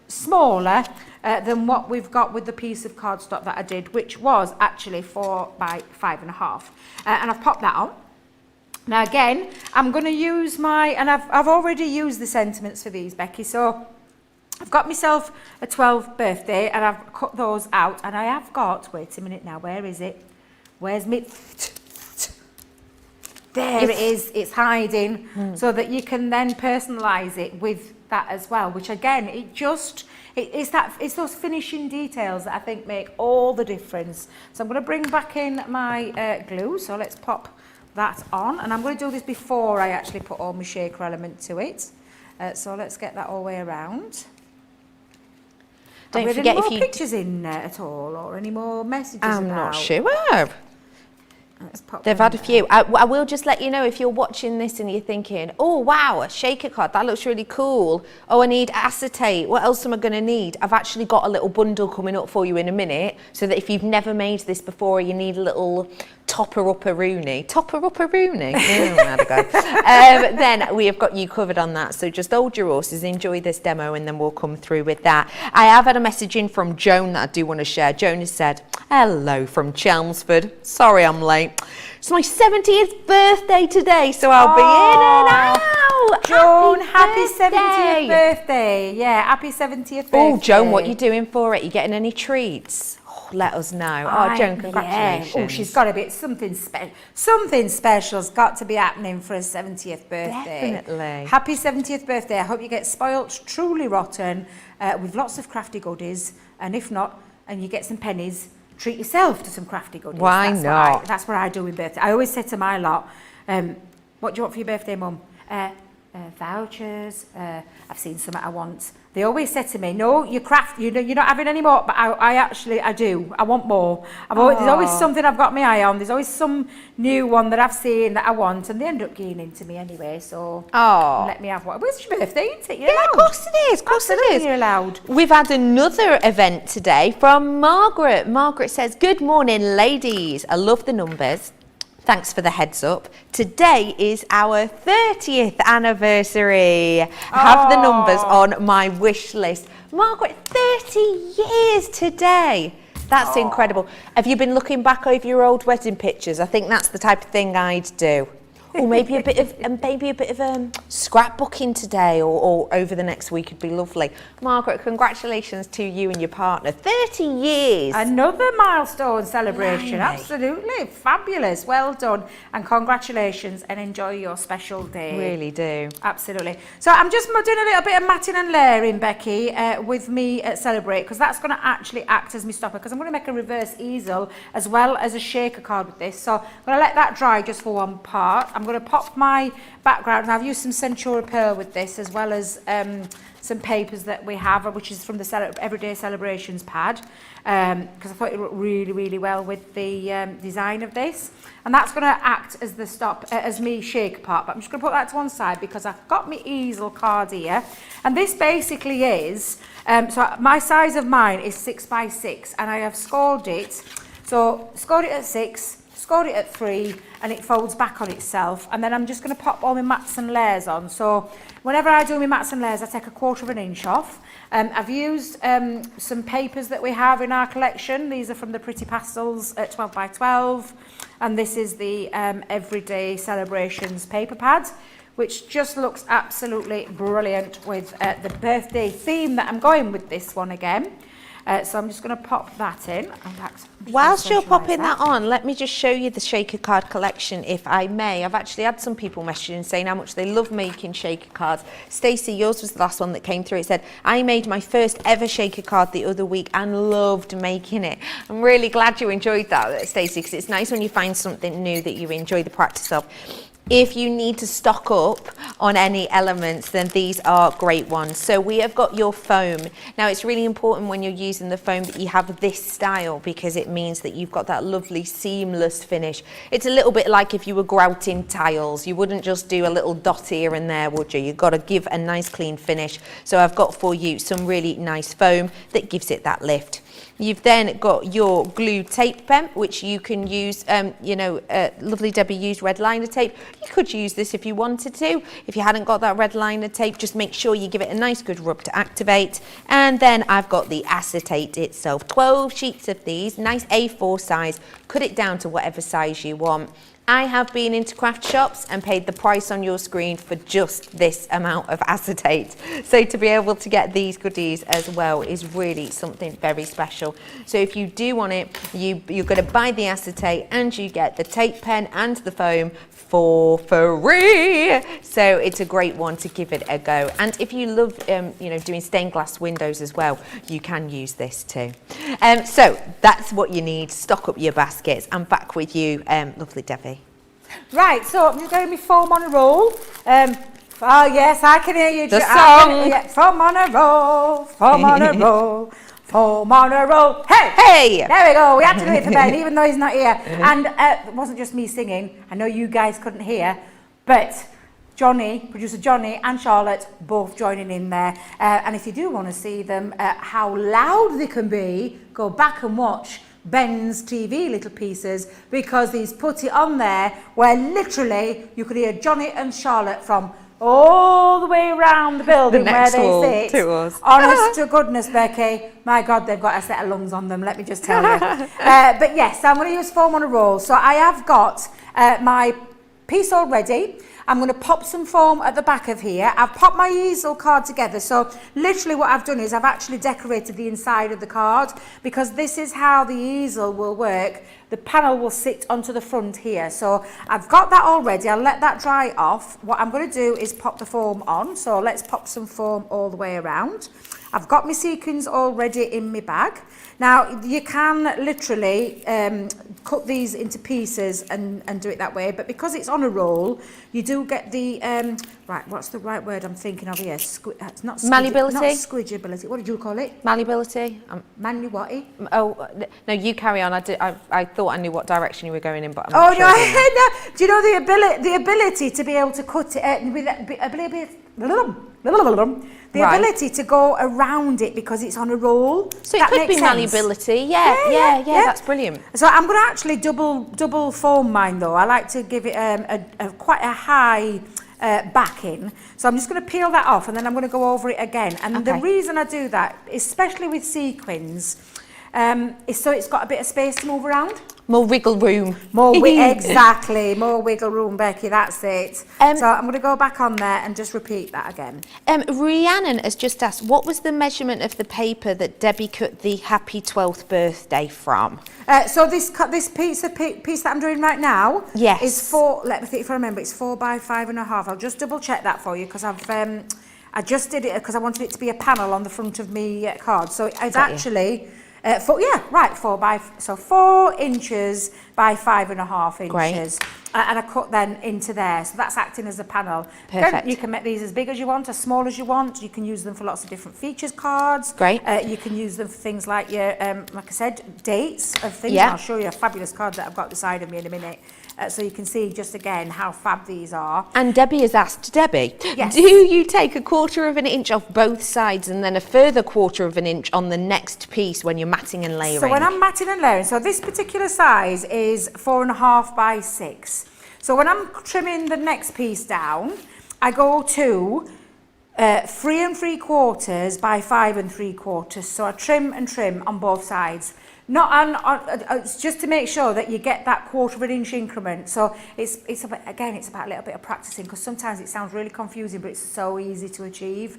smaller than what we've got with the piece of cardstock that I did, which was actually 4 by 5.5. And I've popped that on. Now again, I'm going to use and I've already used the sentiments for these, Becky, so I've got myself a 12th birthday and I've cut those out, and I have got, wait a minute now, where is it? Where's me? There it is, it's hiding, so that you can then personalise it with that as well, which again, it's those finishing details that I think make all the difference. So I'm going to bring back in my glue, so let's pop that on, and I'm going to do this before I actually put all my shaker element to it. So let's get that all the way around. Don't Have we forget any if more you... pictures in at all, or any more messages I'm about? not sure. Let's pop They've them had a in few. I will just let you know if you're watching this and you're thinking, oh wow, a shaker card, that looks really cool. Oh, I need acetate. What else am I going to need? I've actually got a little bundle coming up for you in a minute, so that if you've never made this before, you need a little topper-upper-rooney. Topper-upper-rooney? Then we have got you covered on that. So just hold your horses, enjoy this demo, and then we'll come through with that. I have had a message in from Joan that I do want to share. Joan has said, hello from Chelmsford. Sorry I'm late. It's my 70th birthday today, so I'll be in and out. Joan, happy 70th birthday. Yeah, happy 70th birthday. Oh, Joan, what are you doing for it? You getting any treats? Oh, let us know. Oh, Joan, congratulations. Yeah. Oh, she's got to be something special. Something special's got to be happening for a 70th birthday. Definitely. Happy 70th birthday. I hope you get spoilt truly rotten with lots of crafty goodies, and if not, and you get some pennies, treat yourself to some crafty goodies. Why not? That's what I do with birthday. I always say to my lot, what do you want for your birthday, Mum? Vouchers. I've seen something I want. They always say to me, no, you're not having any more, but I do. I want more. There's always something I've got my eye on. There's always some new one that I've seen that I want, and they end up getting into me anyway, so let me have one. Well, it's your birthday, isn't it? You're allowed. Of course it is. Of course it is. You're allowed. We've had another event today from Margaret. Margaret says, good morning, ladies. I love the numbers. Thanks for the heads up. Today is our 30th anniversary. Have the numbers on my wish list. Margaret, 30 years today. That's incredible. Have you been looking back over your old wedding pictures? I think that's the type of thing I'd do. Or maybe a bit of scrapbooking today or over the next week would be lovely. Margaret, congratulations to you and your partner. 30 years. Another milestone celebration. Blimey. Absolutely. Fabulous. Well done. And congratulations and enjoy your special day. Really do. Absolutely. So I'm just doing a little bit of matting and layering, Becky, with me at Celebrate, because that's going to actually act as my stopper, because I'm going to make a reverse easel as well as a shaker card with this. So I'm going to let that dry just for one part. I'm going to pop my background, and I've used some Centura Pearl with this, as well as some papers that we have, which is from the Everyday Celebrations pad, because I thought it looked really, really well with the design of this. And that's going to act as the as me shaker part. But I'm just going to put that to one side because I've got my easel card here. And this basically is, so my size of mine is 6 by 6, and I have scored it. So scored it at 6, scored it at 3, and it folds back on itself. And then I'm just going to pop all my mats and layers on. So whenever I do my mats and layers, I take a 1/4 inch off. I've used some papers that we have in our collection. These are from the Pretty Pastels at 12 by 12. And this is the Everyday Celebrations paper pad, which just looks absolutely brilliant with the birthday theme that I'm going with this one again. So I'm just going to pop that in. Whilst you're popping that on, let me just show you the shaker card collection, if I may. I've actually had some people messaging saying how much they love making shaker cards. Stacey, yours was the last one that came through. It said, I made my first ever shaker card the other week and loved making it. I'm really glad you enjoyed that, Stacey, because it's nice when you find something new that you enjoy the practice of. If you need to stock up on any elements, then these are great ones. So we have got your foam. Now it's really important when you're using the foam that you have this style, because it means that you've got that lovely seamless finish. It's a little bit like if you were grouting tiles. You wouldn't just do a little dot here and there, would you? You've got to give a nice clean finish. So I've got for you some really nice foam that gives it that lift. You've then got your glue tape pen, which you can use, Lovely Debbie used red liner tape. You could use this if you wanted to. If you hadn't got that red liner tape, just make sure you give it a nice good rub to activate. And then I've got the acetate itself. 12 sheets of these, nice A4 size. Cut it down to whatever size you want. I have been into craft shops and paid the price on your screen for just this amount of acetate. So to be able to get these goodies as well is really something very special. So if you do want it, you're going to buy the acetate and you get the tape pen and the foam for free. So it's a great one to give it a go. And if you love, doing stained glass windows as well, you can use this too. So that's what you need. Stock up your baskets. I'm back with you, Lovely Debbie. Right, so I'm just getting my foam on a roll. Oh yes, I can hear you. The song. Foam on a roll, foam on a roll, foam on a roll. Hey! Hey! There we go. We had to do it for Ben, even though he's not here. And it wasn't just me singing. I know you guys couldn't hear, but producer Johnny and Charlotte both joining in there. And if you do want to see them, how loud they can be, go back and watch Ben's TV little pieces, because he's put it on there where literally you could hear Johnny and Charlotte from all the way around the building where they sit. To us. Honest to goodness, Becky, my God, they've got a set of lungs on them, let me just tell you. But yes, I'm going to use foam on a roll. So I have got my piece all ready. I'm going to pop some foam at the back of here. I've popped my easel card together. So literally what I've done is I've actually decorated the inside of the card, because this is how the easel will work. The panel will sit onto the front here. So I've got that all ready. I'll let that dry off. What I'm going to do is pop the foam on. So let's pop some foam all the way around. I've got my sequins already in my bag. Now, you can literally cut these into pieces and do it that way, but because it's on a roll, you do get the, right, what's the right word I'm thinking of here? It's not malleability? Not squidgeability. What did you call it? Malleability. What? Oh, no, you carry on. I thought I knew what direction you were going in, but I'm not sure. No. Do you know the ability to be able to cut it with the ability to go around it because it's on a roll. So it could be malleability. Yeah, that's brilliant. So I'm going to actually double foam mine though. I like to give it quite a high backing. So I'm just going to peel that off and then I'm going to go over it again. And the reason I do that, especially with sequins, is so it's got a bit of space to move around. More wriggle room. Exactly, more wiggle room, Becky, that's it. So I'm going to go back on there and just repeat that again. Rhiannon has just asked, what was the measurement of the paper that Debbie cut the happy 12th birthday from? So this piece that I'm doing right now Yes. is 4, let me think if I remember, it's 4 by 5.5. I'll just double check that for you because I just did it because I wanted it to be a panel on the front of me card. So it's actually... 4 inches by 5.5 inches. Great. And I cut then into there, so that's acting as a panel. Perfect. Again, you can make these as big as you want, as small as you want. You can use them for lots of different features cards. Great. You can use them for things like your, like I said, dates of things. Yeah. I'll show you a fabulous card that I've got beside of me in a minute. So you can see just again how fab these are. And Debbie has asked, Debbie, Yes. do you take a 1/4 of an inch off both sides and then a further 1/4 of an inch on the next piece when you're matting and layering? So when I'm matting and layering, so this particular size is 4.5 by 6. So when I'm trimming the next piece down, I go to 3 3/4 by 5 3/4. So I trim and trim on both sides. Not on, it's just to make sure that you get that 1/4 of an inch increment. So it's about, again, it's about a little bit of practicing because sometimes it sounds really confusing, but it's so easy to achieve.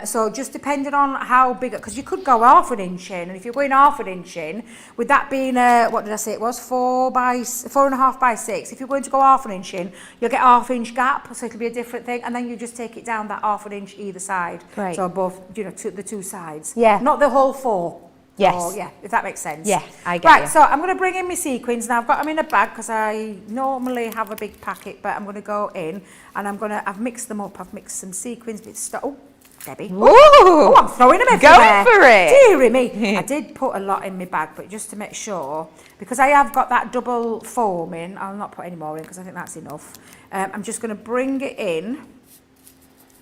So just depending on how big, because you could go 1/2 inch in, and if you're going 1/2 inch in, with that being what did I say it was, 4.5 by 6. If you're going to go 1/2 inch in, you'll get 1/2 inch gap, so it'll be a different thing, and then you just take it down that 1/2 inch either side. Great. So both, the two sides. Yeah. Not the whole 4. Yes. Oh, yeah, if that makes sense. Yeah, I get Right, you. so I'm going to bring in my sequins. Now, I've got them in a bag because I normally have a big packet, but I'm going to go in and I've mixed them up. I've mixed some sequins with stuff. Oh, Debbie. Whoa! Oh, I'm throwing them everywhere. Go for it. Dearie me. I did put a lot in my bag, but just to make sure, because I have got that double foam in, I'll not put any more in because I think that's enough. I'm just going to bring it in.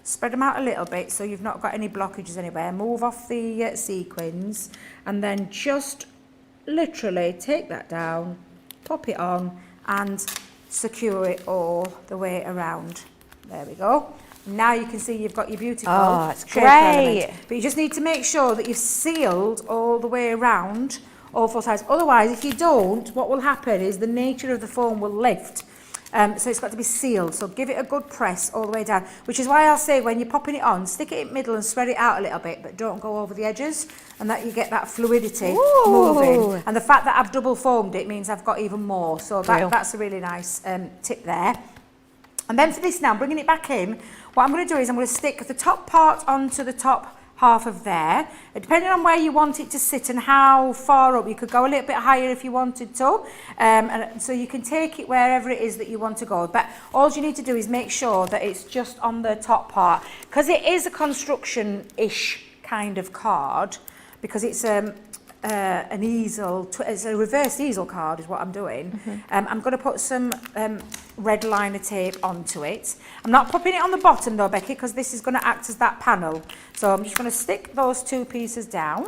Spread them out a little bit so you've not got any blockages anywhere. Move off the sequins and then just literally take that down, pop it on and secure it all the way around. There we go. Now you can see you've got your beautiful it's shape great. element. But you just need to make sure that you've sealed all the way around all 4 sides. Otherwise, if you don't, what will happen is the nature of the foam will lift. So it's got to be sealed, so give it a good press all the way down, which is why I'll say when you're popping it on, stick it in the middle and spread it out a little bit, but don't go over the edges, and that you get that fluidity moving. And the fact that I've double foamed it means I've got even more, so that's a really nice tip there. And then for this now, bringing it back in, what I'm going to do is I'm going to stick the top part onto the top half of there. Depending on where you want it to sit and how far up, you could go a little bit higher if you wanted to. And so you can take it wherever it is that you want to go. But all you need to do is make sure that it's just on the top part. Because it is a construction-ish kind of card, because it's an easel, it's a reverse easel card is what I'm doing. I'm going to put some red liner tape onto it. I'm not popping it on the bottom though, Becky, because this is going to act as that panel. So I'm just going to stick those 2 pieces down,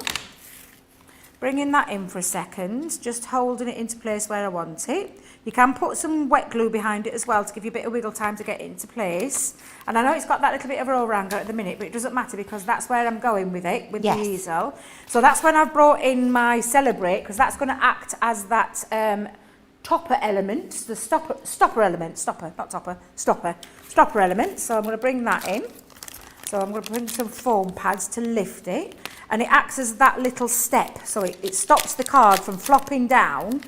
bringing that in for a second, just holding it into place where I want it. You can put some wet glue behind it as well to give you a bit of wiggle time to get it into place. And I know it's got that little bit of overhang at the minute, but it doesn't matter because that's where I'm going with it, with the easel. So that's when I've brought in my Celebrate, because that's going to act as that topper element, the stopper element. So I'm going to bring that in. So I'm going to bring some foam pads to lift it, and it acts as that little step. So it stops the card from flopping down.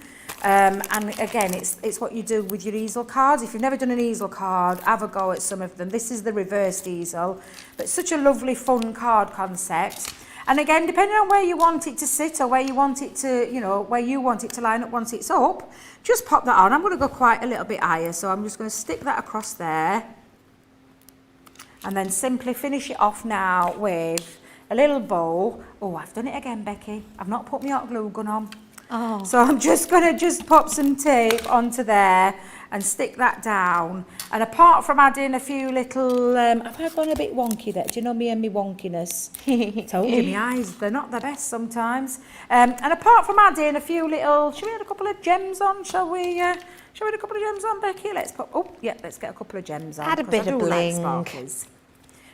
And again, it's what you do with your easel cards. If you've never done an easel card, have a go at some of them. This is the reversed easel, but it's such a lovely, fun card concept. And again, depending on where you want it to sit or where you want it to, where you want it to line up once it's up, just pop that on. I'm going to go quite a little bit higher, so I'm just going to stick that across there. And then simply finish it off now with a little bow. Oh, I've done it again, Becky. I've not put my hot glue gun on. Oh. So I'm just going to pop some tape onto there and stick that down. And apart from adding a few little, have I gone a bit wonky there? Do you know me and my wonkiness? Told you, my eyes, they're not the best sometimes. And apart from adding a few little, should we add a couple of gems on? Shall we add a couple of gems on, Becky? Let's get a couple of gems on. Add a bit of bling.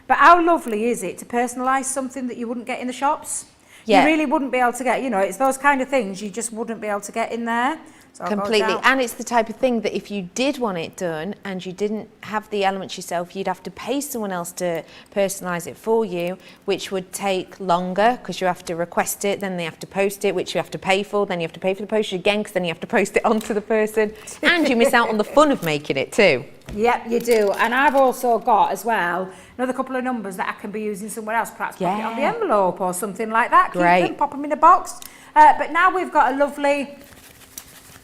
But how lovely is it to personalise something that you wouldn't get in the shops? Yeah. You really wouldn't be able to get, it's those kind of things you just wouldn't be able to get in there. So I'll go Completely. down. And it's the type of thing that if you did want it done and you didn't have the elements yourself, you'd have to pay someone else to personalise it for you, which would take longer because you have to request it, then they have to post it, which you have to pay for, then you have to pay for the postage again because then you have to post it onto the person. And you miss out on the fun of making it too. Yep, you do. And I've also got as well another couple of numbers that I can be using somewhere else, perhaps pop it on the envelope or something like that. Great. Keep them, pop them in a box. But now we've got a lovely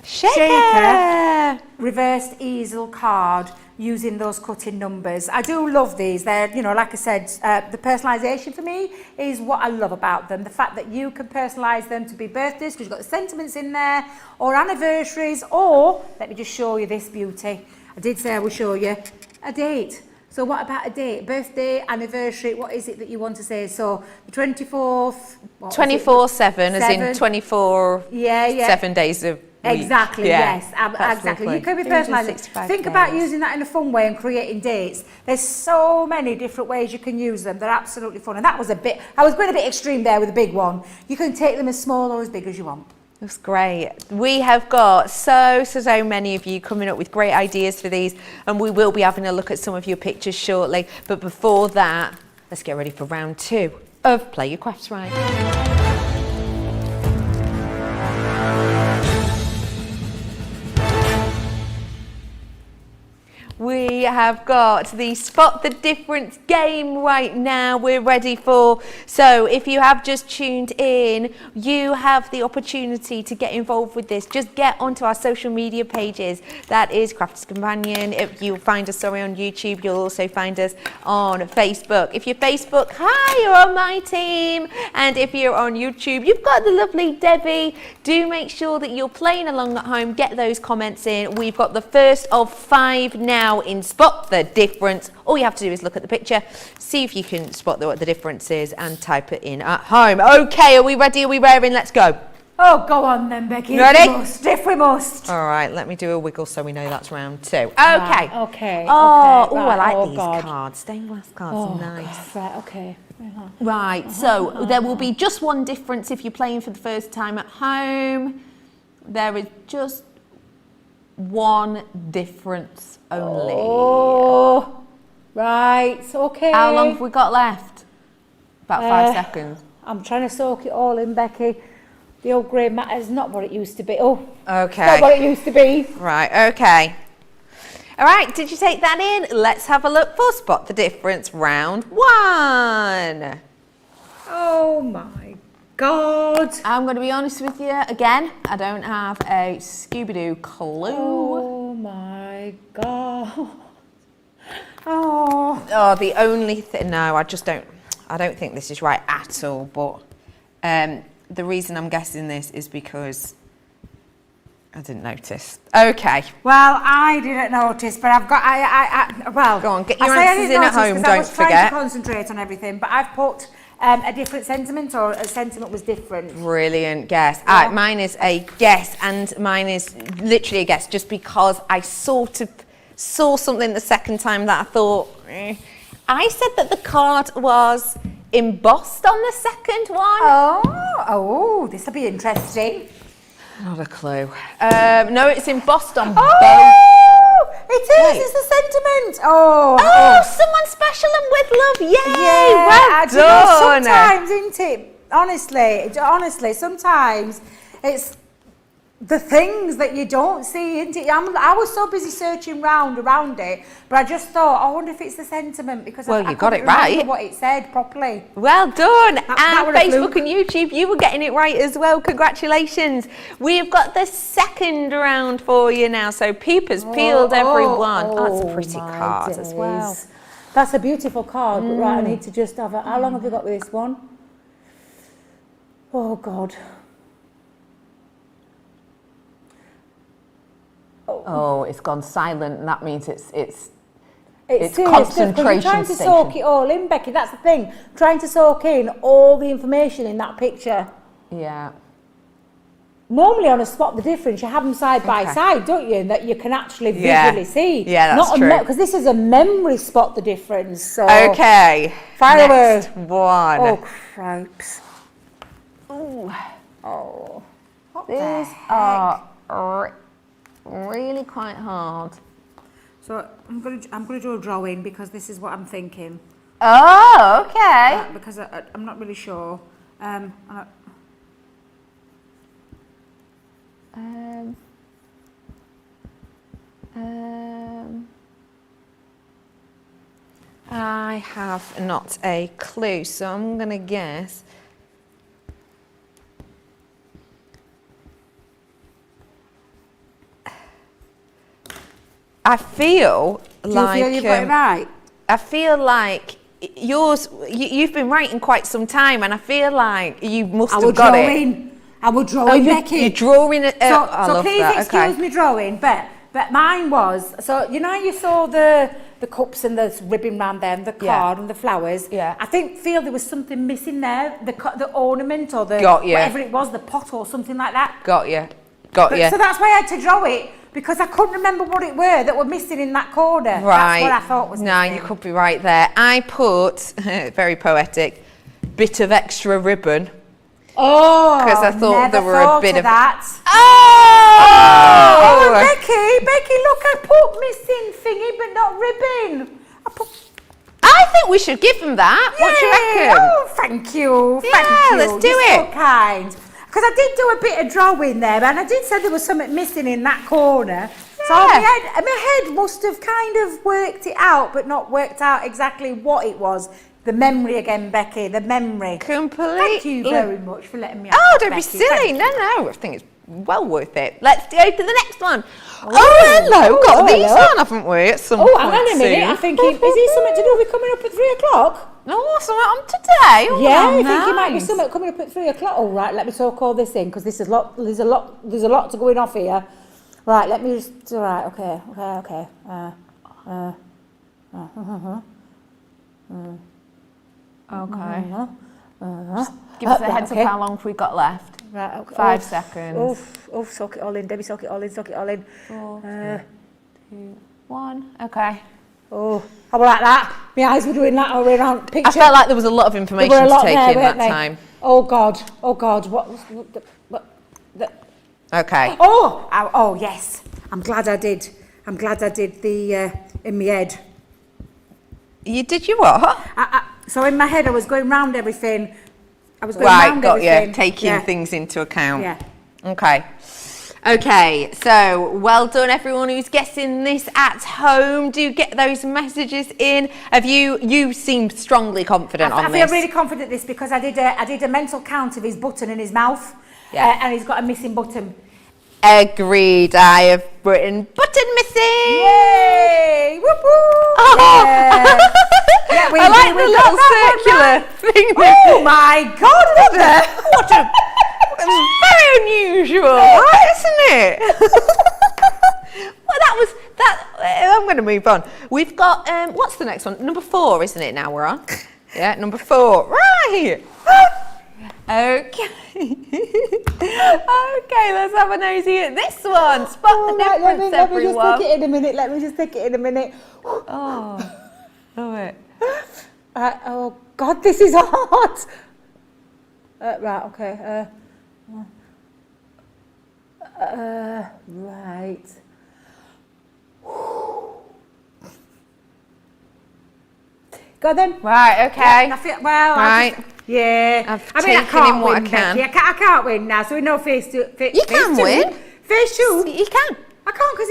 Shaker! reversed easel card using those cutting numbers. I do love these. They're, you know, like I said, the personalisation for me is what I love about them. The fact that you can personalise them to be birthdays because you've got the sentiments in there, or anniversaries, or let me just show you this beauty. I did say I would show you a date. So what about a date? Birthday, anniversary, what is it that you want to say? So the 24th... 24/7, as in 24 7 days of week. Exactly, yes, exactly. Lovely. You can be personalised. Think about using that in a fun way and creating dates. There's so many different ways you can use them. They're absolutely fun. And that was I was going a bit extreme there with a big one. You can take them as small or as big as you want. That's great. We have got so many of you coming up with great ideas for these, and we will be having a look at some of your pictures shortly. But before that, let's get ready for round 2 of Play Your Crafts Right. We have got the Spot the Difference game right now we're ready for. So if you have just tuned in, you have the opportunity to get involved with this. Just get onto our social media pages. That is Crafters Companion. If you'll find us, on YouTube, you'll also find us on Facebook. If you're Facebook, hi, you're on my team. And if you're on YouTube, you've got the lovely Debbie. Do make sure that you're playing along at home. Get those comments in. We've got the first of 5 now in Spot the Difference. All you have to do is look at the picture, see if you can spot what the difference is, and type it in at home. Okay, are we ready? Are we raring? Let's go. Oh, go on then, Becky. Ready? If we must. All right, let me do a wiggle so we know that's round 2. Okay. Right, okay. Oh, okay, I right, like these God. cards. Stained glass cards Oh, are nice. God, right, okay. Right, so there will be just one difference if you're playing for the first time at home. There is just one difference only. Oh, right, okay. How long have we got left? About 5 seconds. I'm trying to soak it all in, Becky. The old grey matter is not what it used to be. Oh, Okay. not what it used to be. Right, okay. All right, did you take that in? Let's have a look for Spot the Difference round 1. Oh my God. I'm going to be honest with you again. I don't have a Scooby-Doo clue. Oh my God. Oh. The only thing, no, I don't think this is right at all, but the reason I'm guessing this is because I didn't notice. Okay. Well, I didn't notice, but I've got, well. Go on, get your I say I answers didn't in at notice home, 'cause don't I was trying forget. to concentrate on everything, but I've put a different sentiment, or a sentiment was different. Brilliant guess. Yeah. Mine is a guess, and mine is literally a guess just because I sort of saw something the second time that I thought, I said that the card was embossed on the second one. Oh, this will be interesting. Not a clue. No, it's embossed on both. Oh, it is. Wait. It's the sentiment. Oh, Someone special and with love. Yay! yeah. Well Do you know, done. sometimes, isn't it? Honestly, sometimes it's the things that you don't see, isn't it? I was so busy searching around it, but I just thought, I wonder if it's the sentiment, because Well, I you got couldn't it right. remember what it said properly. Well done. that And were a Facebook fluke. and YouTube, you were getting it right as well. Congratulations. We've got the second round for you now. So peepers peeled, everyone. That's a pretty my card as well. days. That's a beautiful card, but right, I need to just have how long have we got with this one? Oh, God. Oh, it's gone silent, and that means it's It's It's serious concentration stuff, 'cause you're trying to station. soak it all in, Becky. That's the thing. Trying to soak in all the information in that picture. yeah. Normally on a Spot the Difference, you have them side by Okay. side, don't you? And that you can actually Yeah. visually see. Yeah, that's Not true. Because this is a memory Spot the Difference. So. Okay. Fire Next away. one. Oh, cripes. Ooh. Oh. What These the heck? are really quite hard. So I'm gonna do a drawing because this is what I'm thinking. Oh, okay. Because I'm not really sure. I have not a clue, so I'm gonna guess. I feel like. Do you feel you've got it right? I feel like you've been writing quite some time, and I feel like you must have got it. I will drawing, Becky. You're drawing it. So please excuse me drawing, but mine was, so you know you saw the cups and the ribbon round them, the card and the flowers. Yeah. I feel there was something missing there, the ornament or the whatever it was, the pot or something like that. Got you. So that's why I had to draw it, because I couldn't remember what it were that were missing in that corner. Right. That's what I thought was missing. No, you could be right there. I put, very poetic, bit of extra ribbon. Oh, because I thought there were a bit of that. Oh, Becky, look, I put missing thingy, but not ribbon. I think we should give them that. What do you reckon? Oh, thank you. Yeah, Thank you. let's do You're it. So kind. Because I did do a bit of drawing there, and I did say there was something missing in that corner. Yeah. So my head must have kind of worked it out, but not worked out exactly what it was. The memory again, Becky, the memory. Completely. Thank you very much for letting me out. Oh, don't be Becky. silly. No, I think it's well worth it. Let's go to the next one. Hello. We've got these on, haven't we, at some point hang on a minute. I'm thinking, is it something to do with coming up at 3 o'clock? No, something on today. Oh, I think it might be something coming up at 3 o'clock. All right, let me talk all this in, because there's a lot to going off here. Right, let me just, right, okay. Okay. Give us a heads up how long we've got left. Right, okay. 5 seconds. Soak it all in, Debbie, soak it all in. 4, 2, 1. Okay. Oh, how about that? My eyes were doing that all around picture. I felt like there was a lot of information to take in that time. Oh God, what was the Okay. Oh yes. I'm glad I did the in my head. Did you what? So in my head I was going round everything. Taking things into account. Yeah. Okay, so well done everyone who's guessing this at home. Do get those messages in. You seem strongly confident on this? I feel really confident this because I did a mental count of his button in his mouth. And he's got a missing button. Agreed. I have written button missing. Yay! Whoop whoop! Oh. Yeah, I like the little circular thing. Oh my God! It's very unusual, right, isn't it? Well, I'm going to move on. We've got what's the next one? Number 4, isn't it? Now we're on. Yeah, number 4. Right. Okay. Okay, let's have a nosy at this one. Spot the difference, everyone. Let me just take it in a minute. Oh, love it. Oh God, this is hard. Right, okay. Right. Go then. Right, okay. Right. I can't win, Becky. I can't win now, so we know phase 2. You can win. Phase 2? You can. I can't because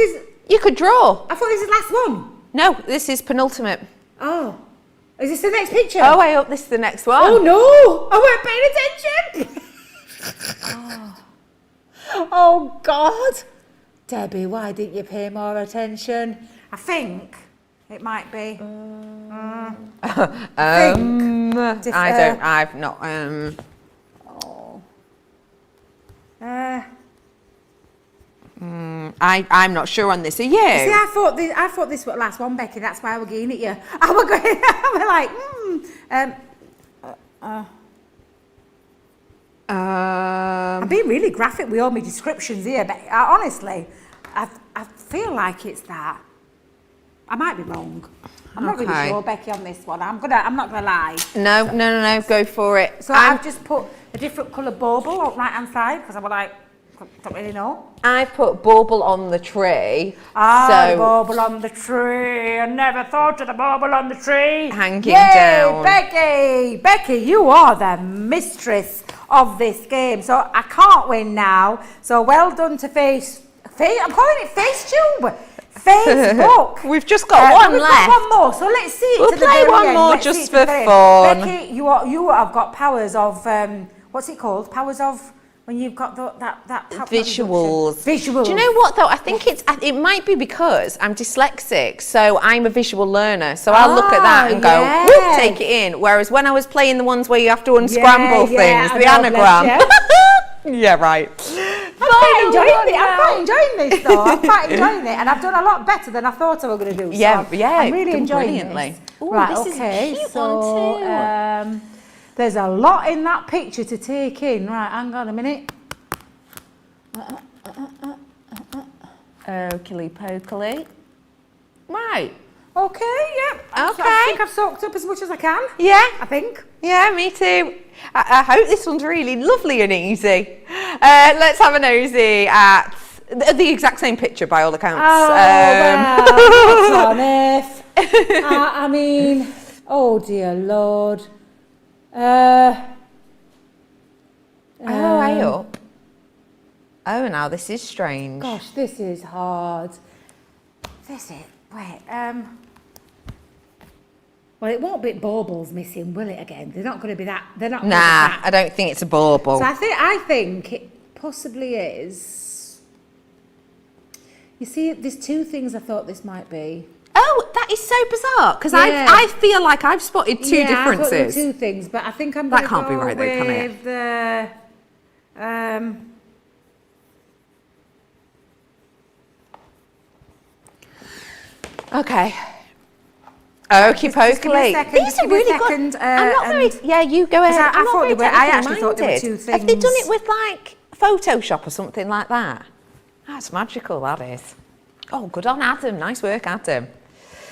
you could draw. I thought this is the last one. No, this is penultimate. Oh. Is this the next picture? Oh, I hope this is the next one. Oh no! I weren't paying attention! Oh God! Debbie, why didn't you pay more attention? I think it might be. I've not. I'm not sure on this. Are you? See, I thought this was the last one, Becky. That's why I was going at you. I was like, I'm being really graphic with all my descriptions here, but honestly, I feel like it's that. I might be wrong. I'm not really sure, Becky, on this one. I'm not gonna lie. No. Go for it. So I've just put a different colour bauble on right hand side because I was like, Don't really know. I put bauble on the tree. The bauble on the tree. I never thought of the bauble on the tree. Hanging down. Becky, you are the mistress of this game. So I can't win now. So well done to I'm calling it FaceTube. Facebook. We've just got one we've left. Got one more, so let's see it We'll to the play very one end. more Let's just see it to for the very fun. end. Becky, you have got powers of what's it called? Powers of when you've got that Visuals. Visuals. Do you know what though? I think it might be because I'm dyslexic, so I'm a visual learner. So I'll look at that and go, whoop, take it in. Whereas when I was playing the ones where you have to unscramble things, the anagram. Yeah, right. I'm quite enjoying this though. I'm quite enjoying it, and I've done a lot better than I thought I was going to do. Yeah, so I'm really enjoying brilliantly. this. Ooh, right, this okay. is a cute so, one too. There's a lot in that picture to take in. Right, hang on a minute. Okily pokily. Right. Okay, yep. I think I've soaked up as much as I can. Yeah. I think. Yeah, me too. I hope this one's really lovely and easy. Let's have a nosy at the exact same picture by all accounts. Well, what's on earth? I mean, oh dear Lord. Way up. Oh, now this is strange. Gosh, this is hard. Well, it won't be baubles missing, will it? Again, they're not going to be that. They're not. Nah, I don't think it's a bauble. So I think it possibly is. You see, there's two things I thought this might be. Oh, that is so bizarre because Yeah. I feel like I've spotted two I thought there were differences. two things, but I think I'm That going to can't be go right though, can it? with the. Okay. Okie Just give me a pokely. second, These just are give me a really second, good. I'm not very. Yeah, you go ahead. I I'm not thought very they were- I actually technically thought there were minded. two Have they done things. it with like Photoshop or something like that? That's magical. That is. Oh, good on Adam. Nice work, Adam.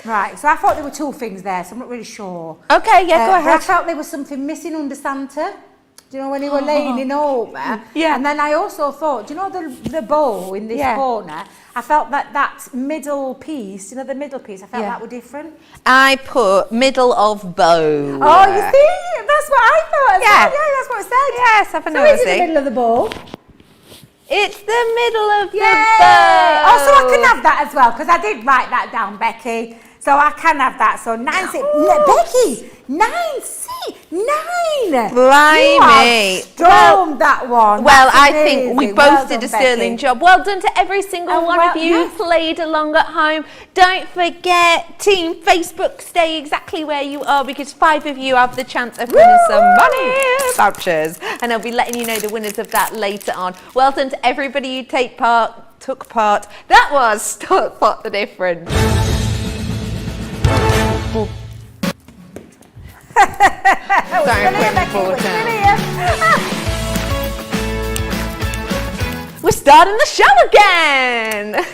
Right, so I thought there were two things there, so I'm not really sure. Okay, yeah, go But I ahead. felt there was something missing under Santa. Do you know when he were laying in over? Yeah. And then I also thought, do you know the bow in this Yeah. corner? I felt that middle piece, you know the middle piece, I felt Yeah. that were different. I put middle of bow. Oh, you see? That's what I thought as Yeah. well. Yeah, that's what it said. Yes, have a So is it the nosy. middle of the bow? It's the middle of the Yeah. bow. Oh, so I can have that as well, because I did write that down, Becky. So I can have that. So 9, 6. Becky, 9, 9. Blimey. You have stormed that one. Well, That's I think we amazing. both Well did done, a sterling Becky. job. Well done to every single Oh, one well, of you yes. who played along at home. Don't forget, Team Facebook, stay exactly where you are because 5 of you have the chance of winning some money vouchers. And I'll be letting you know the winners of that later on. Well done to everybody who took part. That was Spot the Difference. Sorry, I'm putting my forward now. We're starting the show again.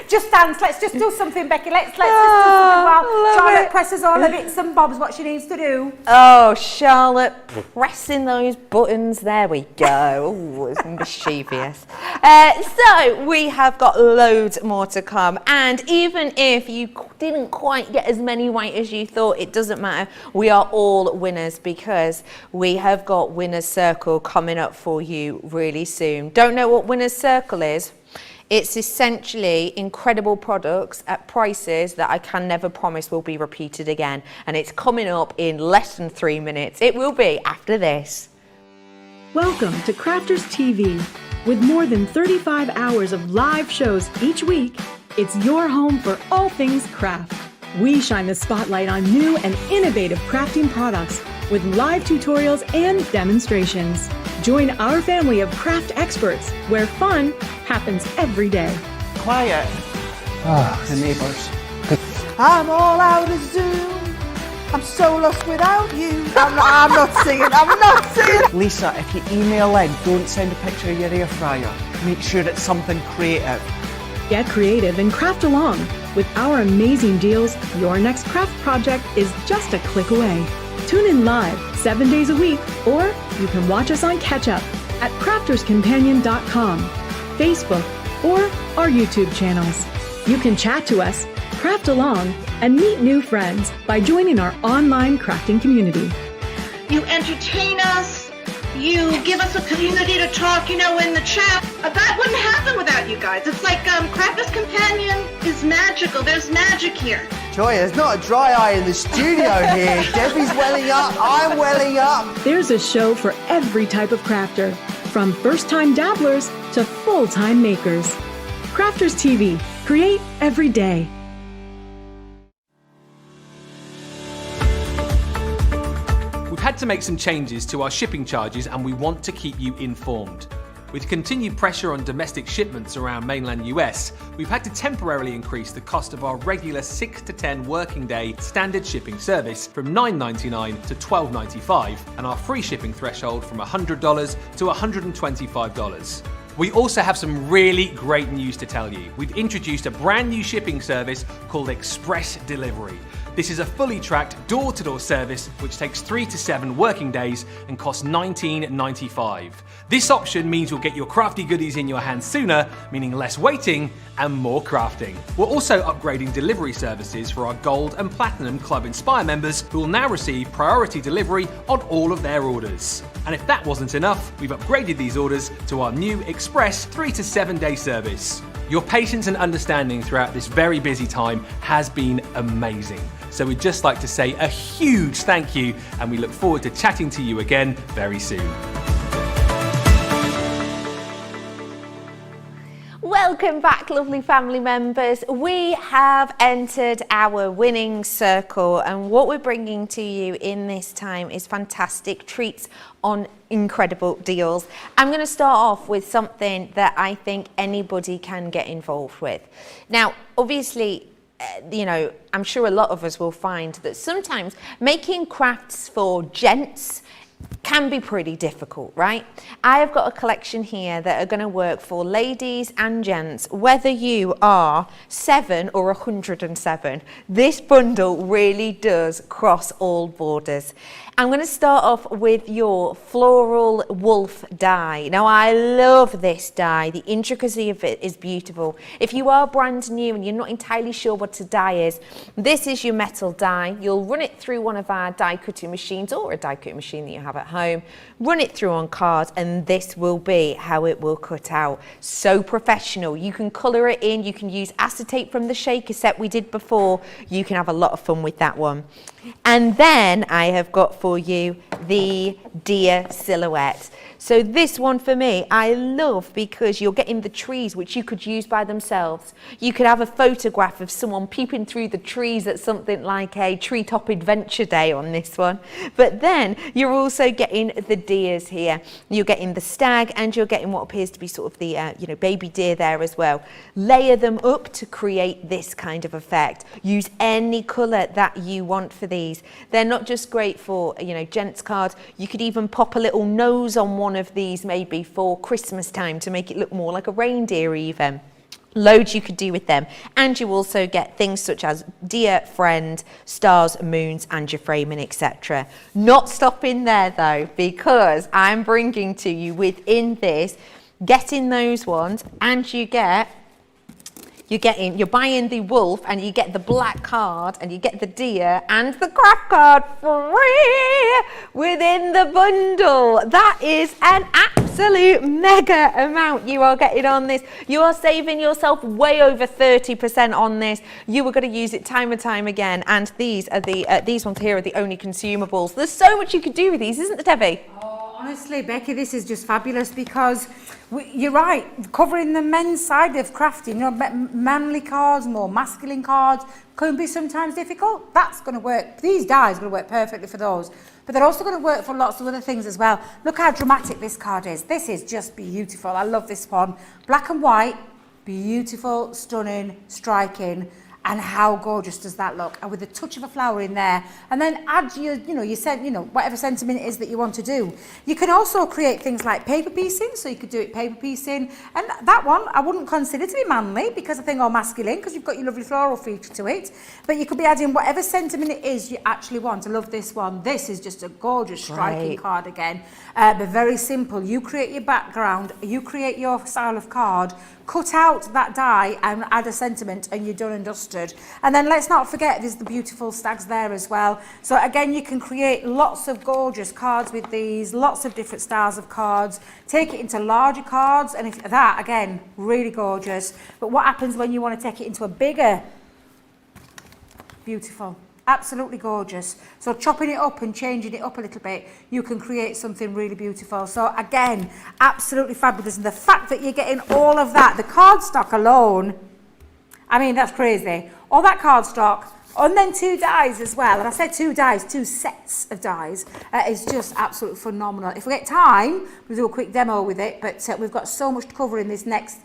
Just dance. Let's just do something, Becky. Let's just do something while love Charlotte it. presses all the bits and bobs what she needs to do. Oh, Charlotte, pressing those buttons. There we go. Oh, it's mischievous. So we have got loads more to come. And even if you didn't quite get as many right as you thought, it doesn't matter. We are all winners because we have got Winner's Circle coming up for you really soon. Don't know what Winner's Circle is? It's essentially incredible products at prices that I can never promise will be repeated again. And it's coming up in less than 3 minutes. It will be after this. Welcome to Crafters TV. With more than 35 hours of live shows each week, it's your home for all things craft. We shine the spotlight on new and innovative crafting products with live tutorials and demonstrations. Join our family of craft experts where fun happens every day. Quiet. Oh, the neighbours. I'm all out of Zoom. I'm so lost without you. I'm not singing. Lisa, if you email in, don't send a picture of your air fryer. Make sure it's something creative. Get creative and craft along. With our amazing deals, your next craft project is just a click away. Tune in live 7 days a week, or you can watch us on Catch Up. at crafterscompanion.com, Facebook, or our YouTube channels. You can chat to us, craft along, and meet new friends by joining our online crafting community. You entertain us. You give us a community to talk, in the chat. That wouldn't happen without you guys. It's like Crafters Companion is magical. There's magic here. Joy, there's not a dry eye in the studio here. Debbie's welling up, I'm welling up. There's a show for every type of crafter, from first-time dabblers to full-time makers. Crafters TV. Create every day. We've had to make some changes to our shipping charges and we want to keep you informed. With continued pressure on domestic shipments around mainland US, we've had to temporarily increase the cost of our regular 6 to 10 working day standard shipping service from $9.99 to $12.95 and our free shipping threshold from $100 to $125. We also have some really great news to tell you. We've introduced a brand new shipping service called Express Delivery. This is a fully tracked door-to-door service which takes 3 to 7 working days and costs $19.95. This option means you'll get your crafty goodies in your hands sooner, meaning less waiting and more crafting. We're also upgrading delivery services for our Gold and Platinum Club Inspire members who will now receive priority delivery on all of their orders. And if that wasn't enough, we've upgraded these orders to our new Express 3 to 7 day service. Your patience and understanding throughout this very busy time has been amazing. So we'd just like to say a huge thank you and we look forward to chatting to you again very soon. Welcome back, lovely family members. We have entered our winning circle and what we're bringing to you in this time is fantastic treats on incredible deals. I'm going to start off with something that I think anybody can get involved with. Now, obviously, I'm sure a lot of us will find that sometimes making crafts for gents can be pretty difficult, right? I have got a collection here that are going to work for ladies and gents, whether you are 7 or 107. This bundle really does cross all borders. I'm going to start off with your floral wolf die. Now, I love this die. The intricacy of it is beautiful. If you are brand new and you're not entirely sure what a die is, this is your metal die. You'll run it through one of our die cutting machines or a die cutting machine that you have at home. Run it through on cards and this will be how it will cut out. So professional. You can colour it in. You can use acetate from the shaker set we did before. You can have a lot of fun with that one. And then I have got for you the deer silhouette. So this one for me, I love because you're getting the trees which you could use by themselves. You could have a photograph of someone peeping through the trees at something like a treetop adventure day on this one. But then you're also getting the deers here. You're getting the stag and you're getting what appears to be sort of the baby deer there as well. Layer them up to create this kind of effect. Use any colour that you want for these. They're not just great for gents cards. You could even pop a little nose on one of these maybe for Christmas time to make it look more like a reindeer even. Loads you could do with them. And you also get things such as dear friend, stars, moons, and your framing, etc. Not stopping there though, because I'm bringing to you within this, getting those ones, and you're buying the wolf and you get the black card and you get the deer and the craft card free within the bundle. That is an absolute mega amount you are getting on this. You are saving yourself way over 30% on this. You are going to use it time and time again. And these are these ones here are the only consumables. There's so much you could do with these, isn't there, Debbie? Honestly, Becky, this is just fabulous because you're right, covering the men's side of crafting, manly cards, more masculine cards, can be sometimes difficult. That's going to work. These dies are going to work perfectly for those. But they're also going to work for lots of other things as well. Look how dramatic this card is. This is just beautiful. I love this one. Black and white, beautiful, stunning, striking. And how gorgeous does that look? And with a touch of a flower in there, and then add your, whatever sentiment it is that you want to do. You can also create things like paper piecing, so you could do it paper piecing. And that one, I wouldn't consider to be manly because I think or masculine, because you've got your lovely floral feature to it. But you could be adding whatever sentiment it is you actually want. I love this one. This is just a gorgeous striking card again. But very simple. You create your background, you create your style of card, cut out that die and add a sentiment, and you're done and dusted. And then let's not forget there's the beautiful stags there as well. So again, you can create lots of gorgeous cards with these, lots of different styles of cards, take it into larger cards, and if that, again, really gorgeous. But what happens when you want to take it into a bigger? Beautiful. Absolutely gorgeous. So chopping it up and changing it up a little bit, you can create something really beautiful. So again, absolutely fabulous. And the fact that you're getting all of that, the cardstock alone, I mean, that's crazy. All that cardstock, and then 2 dies as well. And I said 2 dies, 2 sets of dies, is just absolutely phenomenal. If we get time, we'll do a quick demo with it, but we've got so much to cover in this next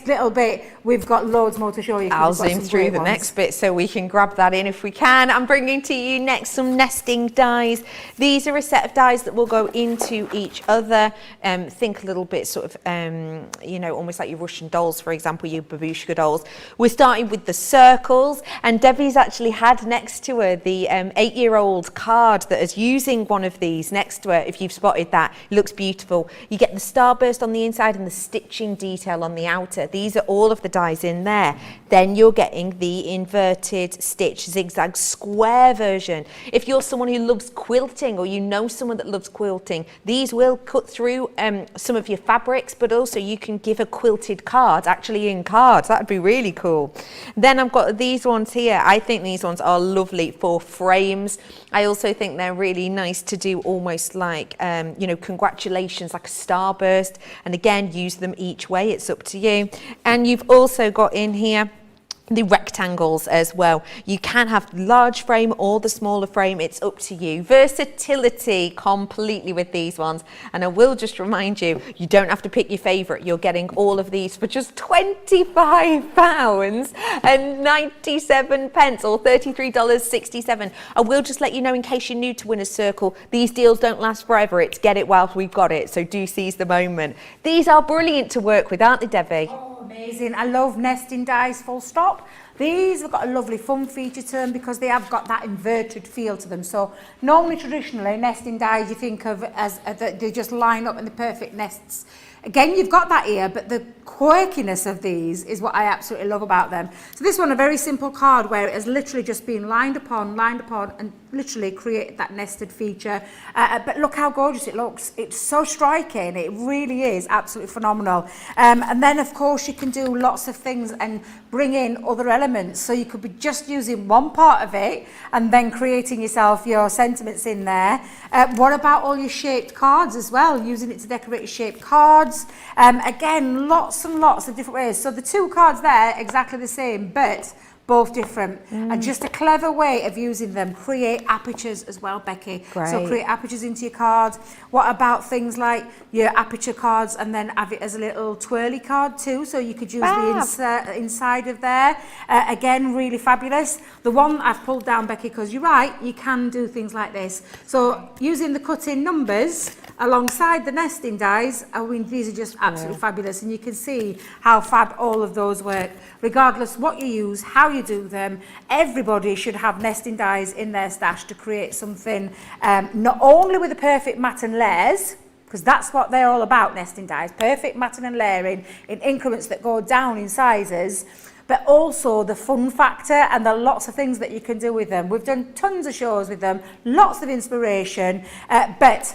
little bit. We've got loads more to show you. I'll zoom through the next bit so we can grab that in if we can. I'm bringing to you next some nesting dies. These are a set of dies that will go into each other. Think a little bit sort of, almost like your Russian dolls, for example, your babushka dolls. We're starting with the circles, and Debbie's actually had next to her the 8-year-old card that is using one of these next to her. If you've spotted that, it looks beautiful. You get the starburst on the inside and the stitching detail on the outer. These are all of the dies in there. Then you're getting the inverted stitch zigzag square version. If you're someone who loves quilting, or you know someone that loves quilting, these will cut through some of your fabrics, but also you can give a quilted card actually in cards. That would be really cool. Then I've got these ones here. I think these ones are lovely for frames. I also think they're really nice to do almost like, congratulations, like a starburst. And again, use them each way. It's up to you. And you've also got in here the rectangles as well. You can have large frame or the smaller frame, it's up to you. Versatility completely with these ones. And I will just remind you, you don't have to pick your favourite. You're getting all of these for just £25 and 97 pence, or $33.67. I will just let you know, in case you're new to Winner's Circle, these deals don't last forever. It's get it whilst we've got it, so do seize the moment. These are brilliant to work with, aren't they, Debbie? Amazing. I love nesting dies, full stop. These have got a lovely fun feature to them because they have got that inverted feel to them. So normally, traditionally, nesting dies you think of as they just line up in the perfect nests. Again, you've got that here, but the quirkiness of these is what I absolutely love about them. So this one, a very simple card where it has literally just been lined upon, and literally created that nested feature. But look how gorgeous it looks. It's so striking. It really is absolutely phenomenal. And then, of course, you can do lots of things and bring in other elements. So you could be just using one part of it and then creating yourself your sentiments in there. What about all your shaped cards as well? Using it to decorate your shaped cards. Again, lots and lots of different ways. So the 2 cards there, exactly the same, but both different. And just a clever way of using them. Create apertures as well, Becky. Great. So create apertures into your cards. What about things like your aperture cards and then have it as a little twirly card too, so you could use the inside of there. Again, really fabulous. The one I've pulled down, Becky, because you're right, you can do things like this. So using the cut-in numbers alongside the nesting dies, I mean, these are just absolutely fabulous, and you can see how fab all of those work. Regardless what you use, how you do them, everybody should have nesting dies in their stash to create something not only with the perfect mat and layers, because that's what they're all about, nesting dies, perfect matting and layering in increments that go down in sizes, but also the fun factor and the lots of things that you can do with them. We've done tons of shows with them, lots of inspiration, but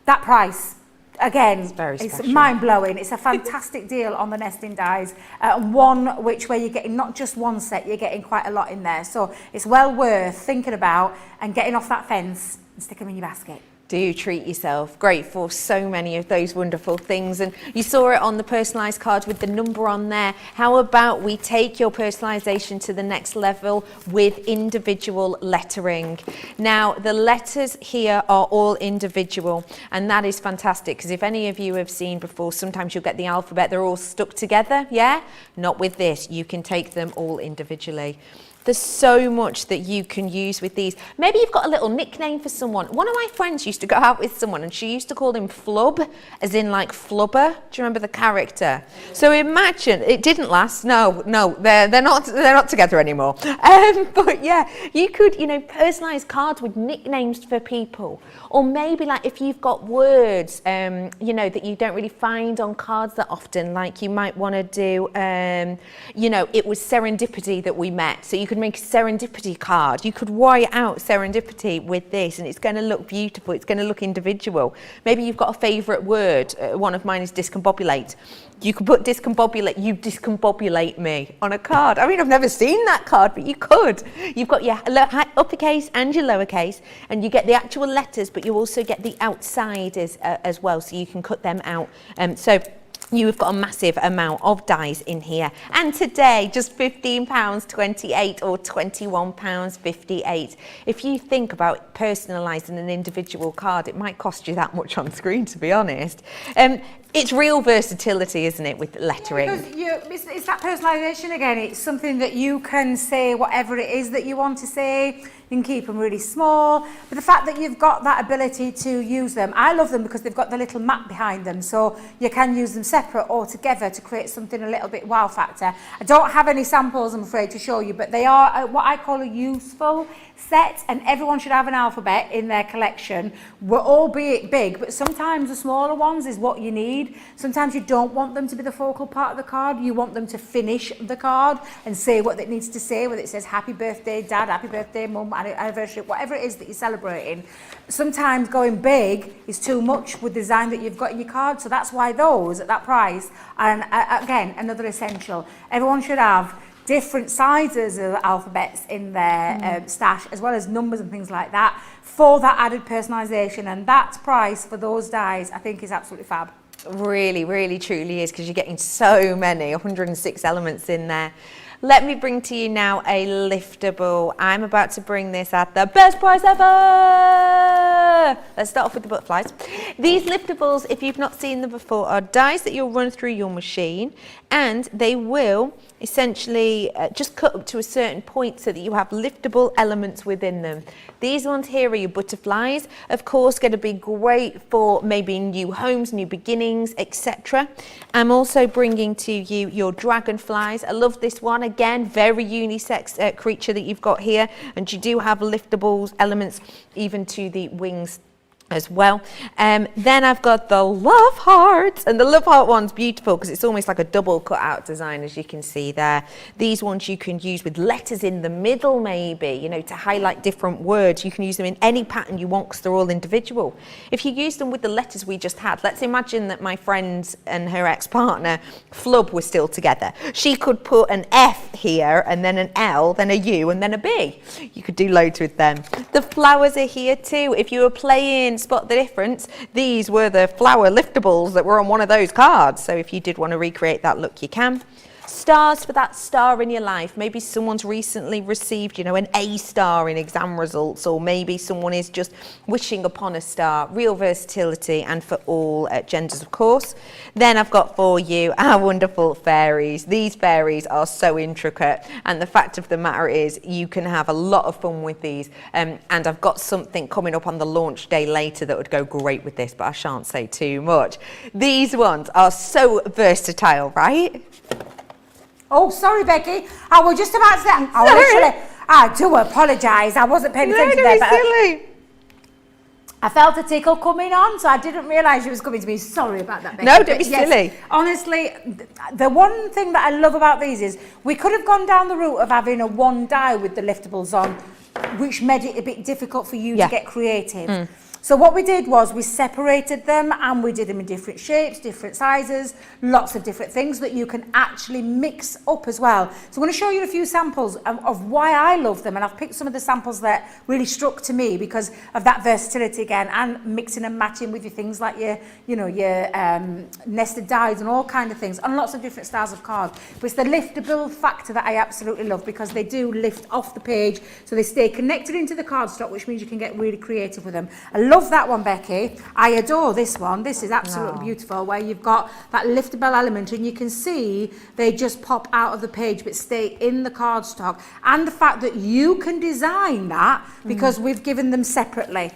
that price, again, it's mind-blowing. It's a fantastic deal on the nesting dies. One where you're getting not just one set, you're getting quite a lot in there. So it's well worth thinking about and getting off that fence and stick them in your basket. Do treat yourself. Great for so many of those wonderful things. And you saw it on the personalised card with the number on there. How about we take your personalisation to the next level with individual lettering? Now, the letters here are all individual, and that is fantastic, because if any of you have seen before, sometimes you'll get the alphabet, they're all stuck together, yeah? Not with this. You can take them all individually. There's so much that you can use with these. Maybe you've got a little nickname for someone. One of my friends used to go out with someone and she used to call him Flub, as in like Flubber. Do you remember the character? So imagine, it didn't last. No, they're not together anymore. But yeah, you could, personalize cards with nicknames for people. Or maybe like if you've got words, that you don't really find on cards that often, like you might want to do, it was serendipity that we met. So you could make a serendipity card. You could write out serendipity with this and it's going to look beautiful. It's going to look individual. Maybe you've got a favourite word. One of mine is discombobulate. You could put discombobulate, you discombobulate me on a card. I mean, I've never seen that card, but you could. You've got your uppercase and your lowercase, and you get the actual letters, but you also get the outside as well, so you can cut them out. So you've got a massive amount of dies in here. And today, just £15.28 or £21.58. If you think about personalising an individual card, it might cost you that much on screen, to be honest. It's real versatility, isn't it, with lettering? Because it's that personalisation again. It's something that you can say whatever it is that you want to say. You can keep them really small. But the fact that you've got that ability to use them, I love them because they've got the little map behind them. So you can use them separate or together to create something a little bit wow factor. I don't have any samples, I'm afraid, to show you, but they are what I call a useful set, and everyone should have an alphabet in their collection. We're all big, but sometimes the smaller ones is what you need. Sometimes you don't want them to be the focal part of the card. You want them to finish the card and say what it needs to say, whether it says happy birthday dad, happy birthday mum, anniversary, whatever it is that you're celebrating. Sometimes going big is too much with the design that you've got in your card, so that's why those at that price are, again, another essential. Everyone should have different sizes of alphabets in their stash, as well as numbers and things like that, for that added personalisation. And that price for those dies, I think, is absolutely fab. Really, really, truly is, because you're getting so many, 106 elements in there. Let me bring to you now a liftable. I'm about to bring this at the best price ever. Let's start off with the butterflies. These liftables, if you've not seen them before, are dies that you'll run through your machine, and they will essentially just cut up to a certain point so that you have liftable elements within them. These ones here are your butterflies, of course, going to be great for maybe new homes, new beginnings, etc. I'm also bringing to you your dragonflies. I love this one. Again, very unisex creature that you've got here, and you do have liftables elements even to the wings as well. Then I've got the love hearts, and the love heart one's beautiful because it's almost like a double cut out design, as you can see there. These ones you can use with letters in the middle, maybe, to highlight different words. You can use them in any pattern you want because they're all individual. If you use them with the letters we just had, let's imagine that my friend and her ex-partner Flub were still together. She could put an F here, and then an L, then a U, and then a B. You could do loads with them. The flowers are here too. If you were playing Spot the Difference, these were the flower liftables that were on one of those cards. So if you did want to recreate that look, you can. Stars for that star in your life. Maybe someone's recently received, an A star in exam results, or maybe someone is just wishing upon a star. Real versatility, and for all genders, of course. Then I've got for you our wonderful fairies. These fairies are so intricate, and the fact of the matter is you can have a lot of fun with these. And I've got something coming up on the launch day later that would go great with this, but I shan't say too much. These ones are so versatile, right? Oh, sorry, Becky. I was just about to say, I do apologise. I wasn't paying attention there. But silly. I felt a tickle coming on, so I didn't realise you was coming to me. Sorry about that, Becky. No, don't be silly. Honestly, the one thing that I love about these is we could have gone down the route of having a one die with the liftables on, which made it a bit difficult for you to get creative. So what we did was we separated them and we did them in different shapes, different sizes, lots of different things that you can actually mix up as well. So I'm going to show you a few samples of why I love them, and I've picked some of the samples that really struck to me because of that versatility again, and mixing and matching with your things like your nested dies and all kind of things, and lots of different styles of cards. But it's the liftable factor that I absolutely love, because they do lift off the page, so they stay connected into the cardstock, which means you can get really creative with them. I love that one, Becky. I adore this one. This is absolutely beautiful, where you've got that liftable element and you can see they just pop out of the page but stay in the cardstock, and the fact that you can design that because we've given them separately.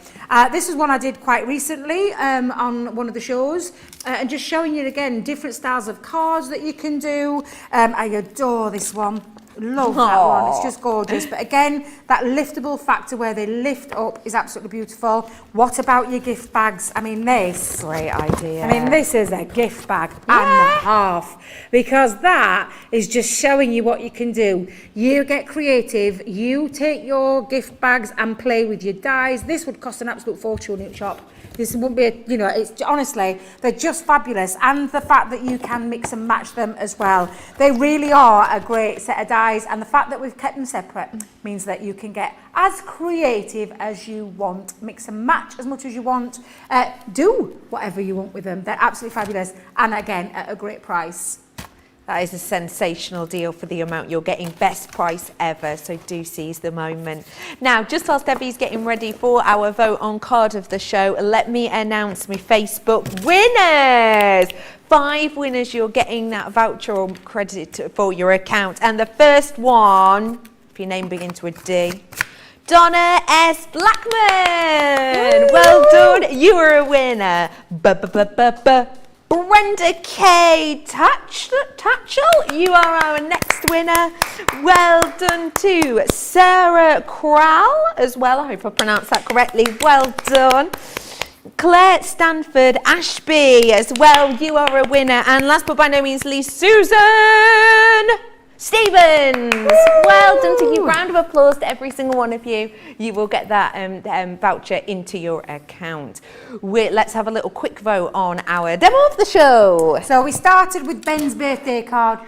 This is one I did quite recently on one of the shows, and just showing you again different styles of cards that you can do. I adore this one. Love that one. It's just gorgeous. But again, that liftable factor where they lift up is absolutely beautiful. What about your gift bags? I mean, this. Great idea. I mean, this is a gift bag and a half, because that is just showing you what you can do. You get creative. You take your gift bags and play with your dies. This would cost an absolute fortune in your shop. This wouldn't be, it's honestly, they're just fabulous. And the fact that you can mix and match them as well. They really are a great set of dies. And the fact that we've kept them separate means that you can get as creative as you want. Mix and match as much as you want. Do whatever you want with them. They're absolutely fabulous. And again, at a great price. That is a sensational deal for the amount you're getting. Best price ever, so do seize the moment. Now, just whilst Debbie's getting ready for our vote on card of the show, let me announce my Facebook winners. 5 winners, you're getting that voucher or credit for your account. And the first one, if your name begins with D, Donna S. Blackman. Woo! Well done, you are a winner. Brenda K. Tatchell, you are our next winner. Well done to Sarah Crowell as well. I hope I pronounced that correctly. Well done. Claire Stanford Ashby as well. You are a winner. And last but by no means least, Susan Stevens. Woo! Well done to you. Round of applause to every single one of you. You will get that voucher into your account. Let's have a little quick vote on our demo of the show. So we started with Ben's birthday card.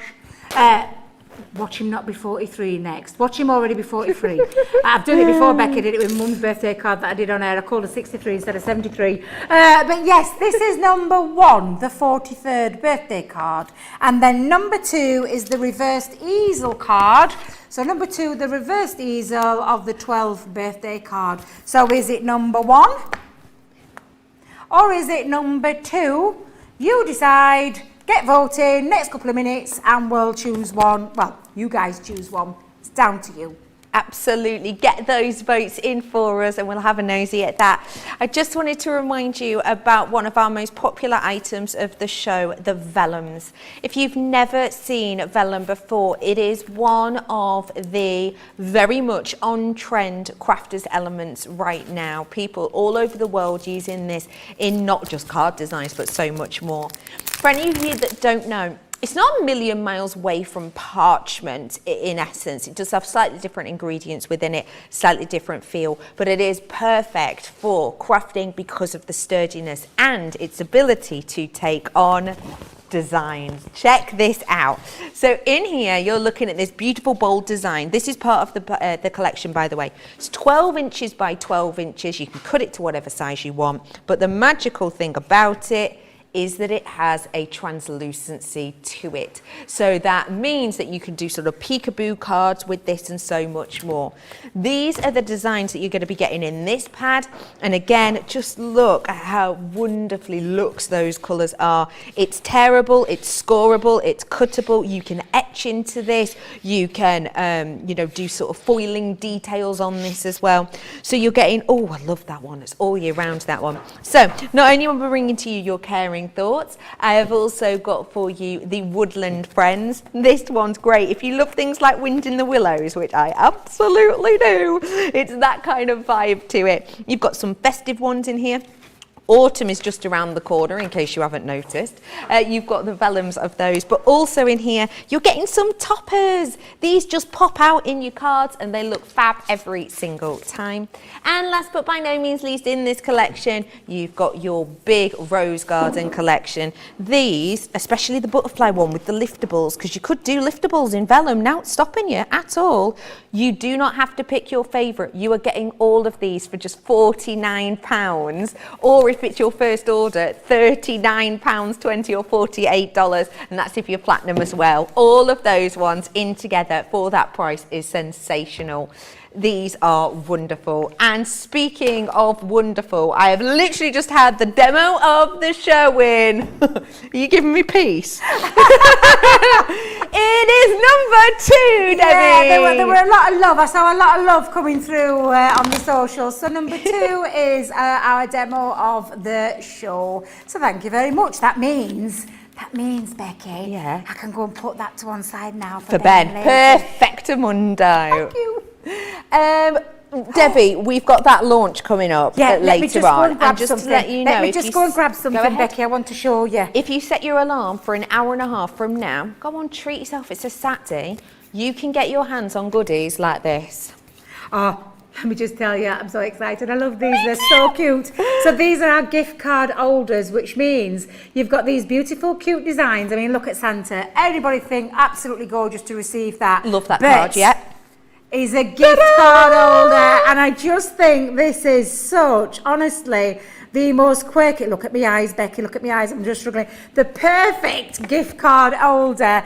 Watch him not be 43 next. Watch him already be 43. I've done it before. Becky did it with Mum's birthday card that I did on air. I called her 63 instead of 73. But yes, this is number 1, the 43rd birthday card. And then number 2 is the reversed easel card. So number 2, the reversed easel of the 12th birthday card. So is it number 1? Or is it number 2? You decide. Get voting, next couple of minutes, and we'll choose one. Well, you guys choose one. It's down to you. Absolutely. Get those votes in for us and we'll have a nosy at that. I just wanted to remind you about one of our most popular items of the show, the vellums. If you've never seen vellum before, it is one of the very much on-trend crafters elements right now. People all over the world using this in not just card designs, but so much more. For any of you that don't know, it's not a million miles away from parchment in essence. It does have slightly different ingredients within it, slightly different feel, but it is perfect for crafting because of the sturdiness and its ability to take on designs. Check this out. So in here, you're looking at this beautiful bold design. This is part of the collection, by the way. It's 12 inches by 12 inches. You can cut it to whatever size you want, but the magical thing about it is that it has a translucency to it. So that means that you can do sort of peekaboo cards with this and so much more. These are the designs that you're going to be getting in this pad. And again, just look at how wonderfully luxe those colours are. It's tearable, it's scoreable, it's cuttable. You can etch into this. You can, do sort of foiling details on this as well. So you're getting, oh, I love that one. It's all year round, that one. So not only am I bringing to you your caring thoughts, I have also got for you the Woodland Friends. This one's great. If you love things like Wind in the Willows, which I absolutely do, it's that kind of vibe to it. You've got some festive ones in here. Autumn is just around the corner, in case you haven't noticed. You've got the vellums of those, but also in here, you're getting some toppers. These just pop out in your cards and they look fab every single time. And last but by no means least in this collection, you've got your big rose garden collection. These, especially the butterfly one with the liftables, because you could do liftables in vellum, now it's stopping you at all. You do not have to pick your favourite. You are getting all of these for just £49, or if it's your first order, £39.20 or $48, and that's if you're platinum as well. All of those ones in together for that price is sensational. These are wonderful. And speaking of wonderful, I have literally just had the demo of the show in. Are you giving me peace? It is number 2, Debbie. Yeah, there were a lot of love. I saw a lot of love coming through on the socials. So number 2 is our demo of the show. So thank you very much. That means, Becky, Yeah. I can go and put that to one side now For Ben. Perfectamundo. Thank you. Debbie, we've got that launch coming up Yeah, let me later just go on. and grab just something. to let you know, Let me if just you go and grab something, go ahead. Becky. I want to show you. If you set your alarm for an hour and a half from now, go on, treat yourself. It's a Saturday. You can get your hands on goodies like this. Oh, let me just tell you, I'm so excited. I love these. They're so cute. So these are our gift card holders, which means you've got these beautiful, cute designs. I mean, look at Santa. Everybody think absolutely gorgeous to receive that. Love that But card, yeah. is a gift card holder, and I just think this is such, honestly, the most quirky. Look at my eyes, Becky, look at my eyes, I'm just struggling. The perfect gift card holder that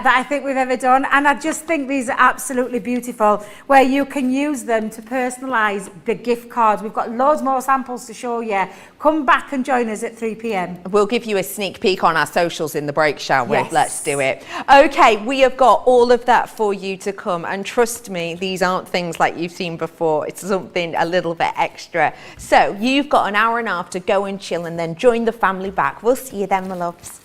I think we've ever done, and I just think these are absolutely beautiful, where you can use them to personalise the gift cards. We've got loads more samples to show you. Come back and join us at 3 p.m. We'll give you a sneak peek on our socials in the break, shall we? Yes. Let's do it. Okay, we have got all of that for you to come, and trust me, these aren't things like you've seen before. It's something a little bit extra. So you've got an hour and a half to go and chill and then join the family back. We'll see you then, my loves.